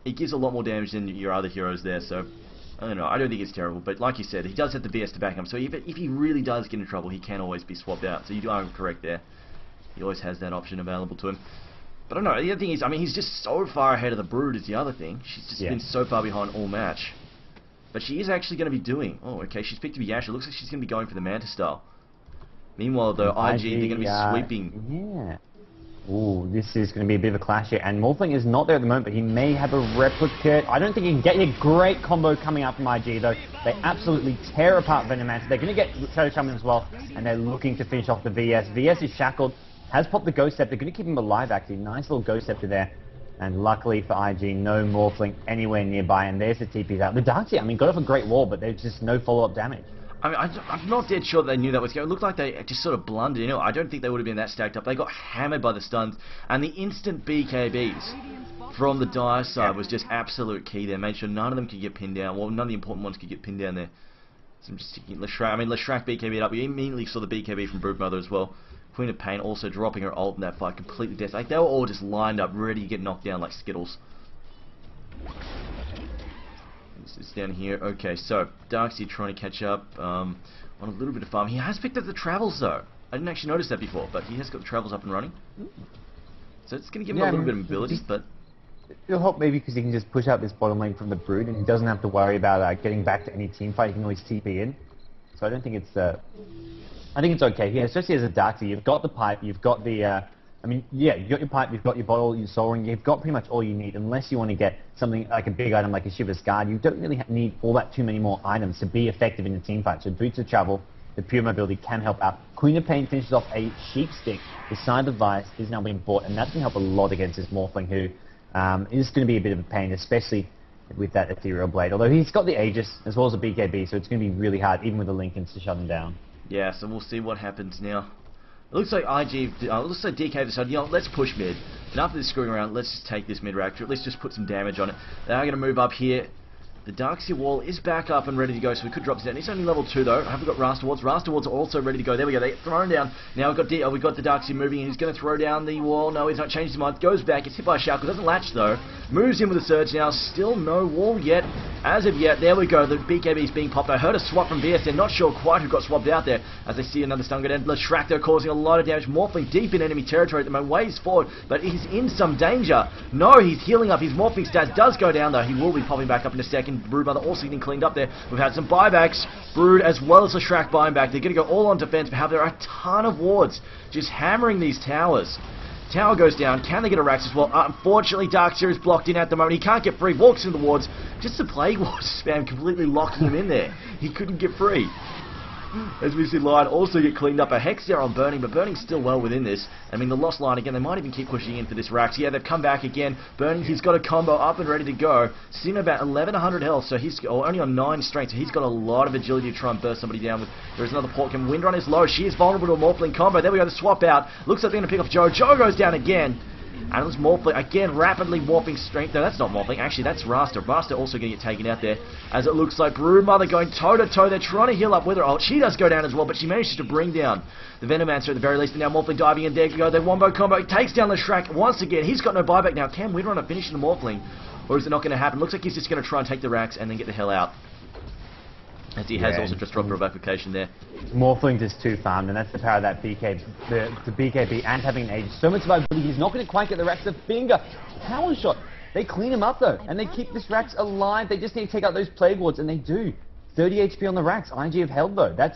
Speaker 1: it gives a lot more damage than your other heroes there, so I don't know, I don't think it's terrible, but like you said, he does have the VS to back him, so if he really does get in trouble, he can always be swapped out, so you are correct there. He always has that option available to him. But I don't know, the other thing is, I mean, he's just so far ahead of the Brood is the other thing. She's just been so far behind all match. But she is actually going to be doing, oh okay, she's picked to be Yasha, looks like she's going to be going for the Manta style. Meanwhile though, IG, they're going to be sweeping.
Speaker 2: Yeah. Ooh, this is going to be a bit of a clash here, and Morphling is not there at the moment, but he may have a replicate. I don't think he can get a great combo coming up from IG, though. They absolutely tear apart Venomancer. They're going to get Shadow Shaman as well, and they're looking to finish off the VS. VS is shackled, has popped the Ghost Scepter. They're going to keep him alive, actually. Nice little Ghost Scepter there. And luckily for IG, no Morphling anywhere nearby, and there's the TP's out. The Darkseid, I mean, got off a great wall, but there's just no follow-up damage.
Speaker 1: I mean, I'm not dead sure that they knew that was going. It looked like they just sort of blundered. You know, I don't think they would have been that stacked up. They got hammered by the stuns, and the instant BKBs from the Dire side was just absolute key there. Made sure none of them could get pinned down. Well, none of the important ones could get pinned down there. So I'm just thinking, Leshrac. I mean, Leshrac BKB'd up. We immediately saw the BKB from Broodmother as well. Queen of Pain also dropping her ult in that fight, completely dead. Like, they were all just lined up, ready to get knocked down like Skittles. It's down here. Okay, so Darkseid trying to catch up on a little bit of farm. He has picked up the travels though. I didn't actually notice that before, but he has got the travels up and running. So it's going to give him a little bit of mobility, but
Speaker 2: it'll help maybe because he can just push out this bottom lane from the Brood, and he doesn't have to worry about getting back to any team fight. He can always TP in. So I don't think it's I think it's okay. Yeah, especially as a Darkseid, you've got the pipe, you've got the I mean, yeah, you've got your pipe, you've got your bottle, your soul ring, you've got pretty much all you need, unless you want to get something like a big item like a Shiver's Guard. You don't really need all that too many more items to be effective in the team fight. So Boots of Travel, the pure mobility can help out. Queen of Pain finishes off a Sheep Stick beside the Vice, is now being bought, and that's going to help a lot against this Morphling, who is going to be a bit of a pain, especially with that Ethereal Blade. Although he's got the Aegis as well as a BKB, so it's going to be really hard, even with the Linken's, to shut him down. Yeah,
Speaker 1: so we'll see what happens now. It looks like looks like DK decided, you know, let's push mid. And after this screwing around, let's just take this mid rack, let's just put some damage on it. They are going to move up here. The Darkseer wall is back up and ready to go, so we could drop this down. It's only level 2 though. Have we got Rasta wards? Rasta wards are also ready to go. There we go. They're thrown down. Now we've got the Darkseer moving. He's going to throw down the wall. No, he's not changed his mind. Goes back. It's hit by a Shackle. Doesn't latch though. Moves in with a surge now. Still no wall yet. As of yet, there we go. The BKB is being popped. I heard a swap from BSN. Not sure quite who got swapped out there. As they see another stun go down. Leshrac though causing a lot of damage. Morphling deep in enemy territory at the moment. Waves forward, but he's in some danger. No, he's healing up. His Morphling stats does go down though. He will be popping back up in a second. Broodmother also getting cleaned up there. We've had some buybacks. Brood as well as Leshrac buying back. They're going to go all on defense, but have there are a ton of wards just hammering these towers. Tower goes down. Can they get a Rax as well? Unfortunately, Darkseer is blocked in at the moment. He can't get free. Walks into the wards. Just the Plague Ward spam completely locking him in there. He couldn't get free. As we see Lion also get cleaned up. A Hex there on Burning, but Burning's still well within this. I mean, the Lost Lion again, they might even keep pushing in for this Rax. Yeah, they've come back again. Burning, he's got a combo up and ready to go. Seen about 1100 health, so he's only on 9 strength, so he's got a lot of agility to try and burst somebody down with. There's another port. Windrun is low. She is vulnerable to a Morphling combo. There we go, the swap out. Looks like they're going to pick off Joe. Joe goes down again. And it was Morphling, again, rapidly warping strength. No, that's not Morphling. Actually, that's Rasta. Rasta also going to get taken out there. As it looks like Broodmother going toe-to-toe. They're trying to heal up with her ult. She does go down as well, but she manages to bring down the Venomancer at the very least. And now Morphling diving in. There you go. Their wombo combo takes down Leshrac once again. He's got no buyback now. Can Windrunner finish the Morphling? Or is it not going to happen? Looks like he's just going to try and take the Rax and then get the hell out. As he has also just dropped a revocation there.
Speaker 2: Morphling just too farmed, and that's the power of that BK, the BKB, and having an age. So much survivability, he's not going to quite get the Rax. The finger, power shot. They clean him up though, and they keep this Rax alive. They just need to take out those Plague Wards, and they do. 30 HP on the Rax. IG have held though. That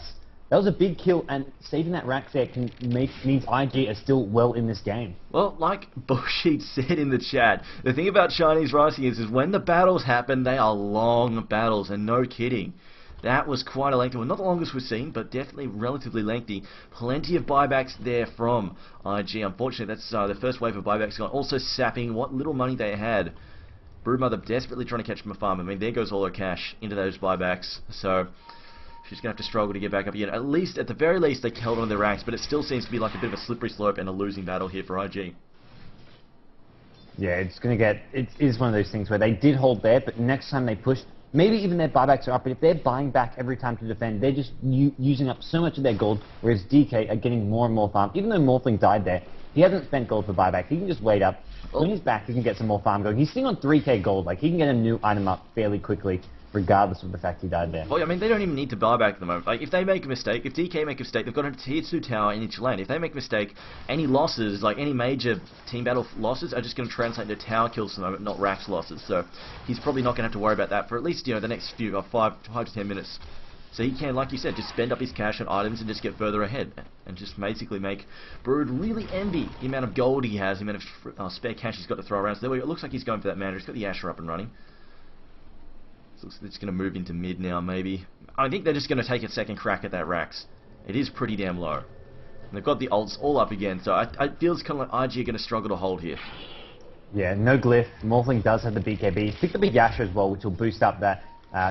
Speaker 2: was a big kill, and saving that Rax there means IG are still well in this game.
Speaker 1: Well, like Bullshit said in the chat, the thing about Chinese Rising is when the battles happen, they are long battles, and no kidding. That was quite a lengthy one. Not the longest we've seen, but definitely relatively lengthy. Plenty of buybacks there from IG. Unfortunately, that's the first wave of buybacks gone. Also sapping what little money they had. Broodmother desperately trying to catch from a farm. I mean, there goes all her cash into those buybacks. So she's going to have to struggle to get back up again. At least, at the very least, they held on their ranks, but it still seems to be like a bit of a slippery slope and a losing battle here for IG.
Speaker 2: Yeah, it's going to get... It is one of those things where they did hold there, but next time they push... Maybe even their buybacks are up, but if they're buying back every time to defend, they're just using up so much of their gold, whereas DK are getting more and more farm. Even though Morphling died there, he hasn't spent gold for buyback. He can just wait up. When he's back, he can get some more farm going. He's sitting on 3k gold. Like, he can get a new item up fairly quickly, regardless of the fact he died there.
Speaker 1: Well, I mean, they don't even need to buy back at the moment. Like, if they make a mistake, if DK make a mistake, they've got a tier 2 tower in each lane. If they make a mistake, any losses, like any major team battle losses, are just going to translate into tower kills at the moment, not Rax losses. So he's probably not going to have to worry about that for at least, you know, the next few, 5 to 10 minutes. So he can, like you said, just spend up his cash on items and just get further ahead. And just basically make Brood really envy the amount of gold he has, the amount of spare cash he's got to throw around. So there we go. It looks like he's going for that mana. He's got the Asher up and running. Looks like it's going to move into mid now, maybe. I think they're just going to take a second crack at that Rax. It is pretty damn low. And they've got the ults all up again, so it feels kind of like IG are going to struggle to hold here.
Speaker 2: Yeah, no glyph. Morphling does have the BKB. Pick the big Yasha as well, which will boost up that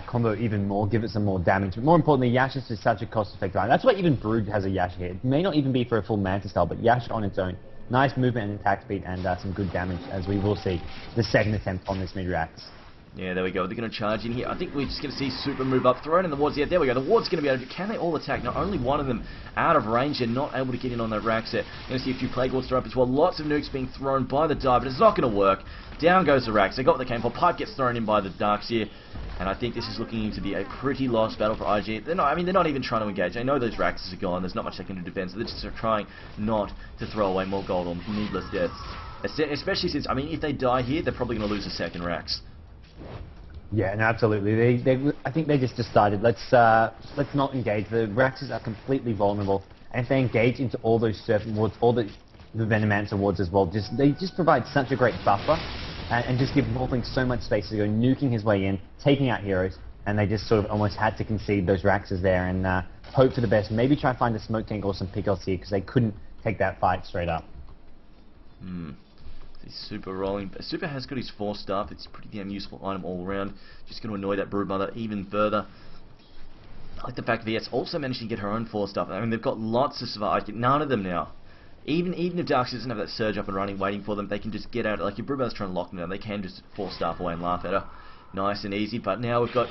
Speaker 2: combo even more, give it some more damage. But more importantly, Yasha's just such a cost-effective item. That's why even Brood has a Yasha here. It may not even be for a full Manta style, but Yasha on its own. Nice movement and attack speed, and some good damage, as we will see the second attempt on this mid-Rax.
Speaker 1: Yeah, there we go. They're going to charge in here. I think we're just going to see Super move up, thrown in the wards. Yeah, there we go. The ward's going to be able to... Can they all attack? Now, only one of them out of range and not able to get in on that Rax there. Going to see a few Plague Wards throw up as well. Lots of nukes being thrown by the dive, but it's not going to work. Down goes the Rax. They got what they came for. Pipe gets thrown in by the Darkseer. And I think this is looking to be a pretty lost battle for IG. They're not, I mean, they're not even trying to engage. They know those Raxes are gone. There's not much they can do defense. So they're just trying not to throw away more gold on needless deaths. Especially since, I mean, if they die here, they're probably going to lose a second Rax.
Speaker 2: Yeah, no, absolutely. I think they just decided let's not engage. The Raxes are completely vulnerable, and if they engage into all those Serpent wards, all the Venomancer wards as well, they just provide such a great buffer, and just give Morphling so much space to go nuking his way in, taking out heroes, and they just sort of almost had to concede those Raxes there and hope for the best. Maybe try to find a smoke tank or some pickles here because they couldn't take that fight straight up.
Speaker 1: Super rolling. Super has got his 4 staff. It's a pretty damn useful item all around. Just going to annoy that Broodmother even further. I like the fact that VS also managed to get her own 4 staff. I mean, they've got lots of survive. None of them now. Even if Darkseer doesn't have that surge up and running waiting for them, they can just get out. Like if Broodmother's trying to lock them down, they can just 4 staff away and laugh at her. nice and easy. But now we've got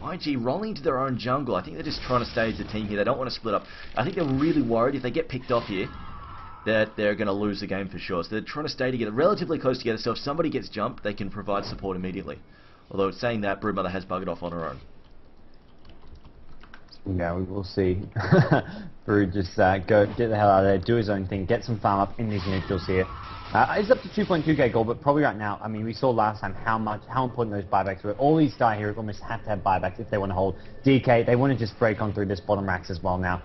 Speaker 1: IG rolling into their own jungle. I think they're just trying to stay as a team here. They don't want to split up. I think they're really worried if they get picked off here that they're going to lose the game for sure. So they're trying to stay together, relatively close together, so if somebody gets jumped, they can provide support immediately. Although saying that, Broodmother has buggered off on her own.
Speaker 2: Yeah, we will see. Brood just go get the hell out of there, do his own thing, get some farm up in these neutrals here. It's up to 2.2k gold, but probably right now, I mean, we saw last time how important those buybacks were. All these star heroes almost have to have buybacks if they want to hold. DK, they want to just break on through this bottom racks as well now.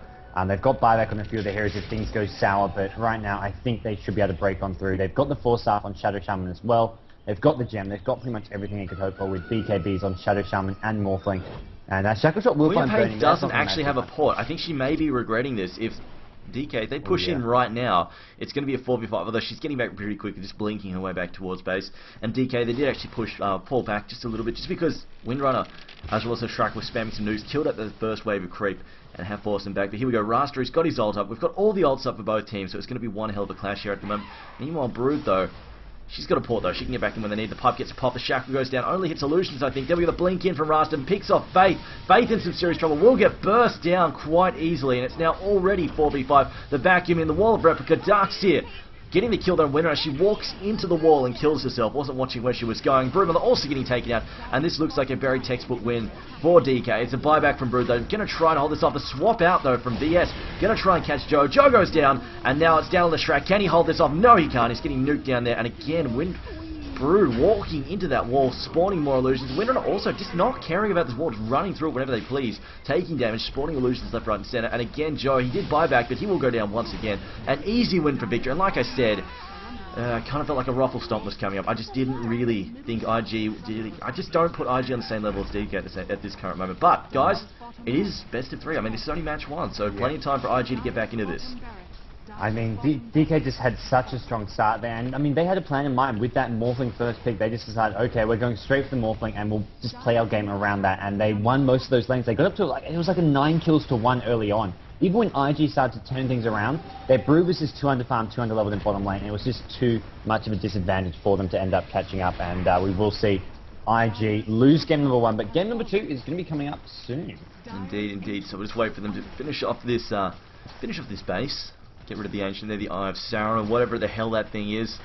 Speaker 2: They've got buyback on a few of the heroes if things go sour, but right now I think they should be able to break on through. They've got the 4-staff on Shadow Shaman as well. They've got the gem. They've got pretty much everything they could hope for with BKBs on Shadow Shaman and Morphling. And Shackle Shot will find Burning.
Speaker 1: Doesn't actually have a port. I think she may be regretting this if DK, if they push in right now, it's going to be a 4v5, although she's getting back pretty quickly, just blinking her way back towards base. And DK, they did actually push, fall back just a little bit, just because Windrunner, as well as Shrek, was spamming some nukes, killed at the first wave of creep, and have forced them back. But here we go, Raster, he's got his ult up. We've got all the ults up for both teams, so it's going to be one hell of a clash here at the moment. Meanwhile, Brood, though, she's got a port though, she can get back in when they need. The pipe gets a pop, the shackle goes down, only hits Illusions I think. Then we got the blink in from Raster and picks off Faith. Faith in some serious trouble, will get burst down quite easily, and it's now already 4v5. The vacuum in the wall of replica, Darkseer getting the kill there on Winner. She walks into the wall and kills herself, wasn't watching where she was going. Broodmother also getting taken out, and this looks like a very textbook win for DK. It's a buyback from Brood though, gonna try and hold this off. The swap out though from VS, gonna try and catch Joe. Joe goes down, and now it's down on the Shrek. Can he hold this off? No, he can't. He's getting nuked down there, and again, Brood walking into that wall, spawning more illusions. Windrunner also just not caring about this wall, just running through it whenever they please, taking damage, spawning illusions left, right, and center. And again, Joe, he did buy back, but he will go down once again. An easy win for Victor. And like I said, I kind of felt like a ruffle stomp was coming up. I just didn't really think IG. I just don't put IG on the same level as DK at this current moment. But guys, it is best of 3. I mean, this is only match 1, so plenty of time for IG to get back into this.
Speaker 2: I mean, DK just had such a strong start there, and I mean, they had a plan in mind with that Morphling first pick. They just decided, okay, we're going straight for the Morphling, and we'll just play our game around that, and they won most of those lanes. They got up to, like, it was like a 9 kills to 1 early on. Even when IG started to turn things around, their Brood was just 2 under farm, 2 under leveled in bottom lane, and it was just too much of a disadvantage for them to end up catching up, and we will see IG lose game number 1, but game number 2 is going to be coming up soon.
Speaker 1: Indeed, indeed. So we'll just wait for them to finish off this base. Get rid of the Ancient there, the Eye of Sauron, whatever the hell that thing is.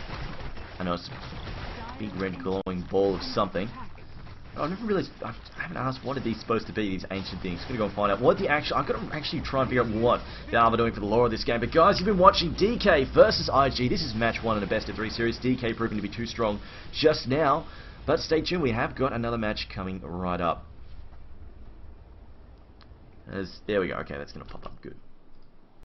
Speaker 1: I know it's a big red glowing ball of something. I never realized, I haven't asked what are these supposed to be, these ancient things. Gonna go and find out what the actual, I've got to actually try and figure out what they are doing for the lore of this game. But guys, you've been watching DK versus IG. This is match 1 in a best of 3 series. DK proving to be too strong just now. But stay tuned, we have got another match coming right up. There we go, okay, that's gonna pop up, good.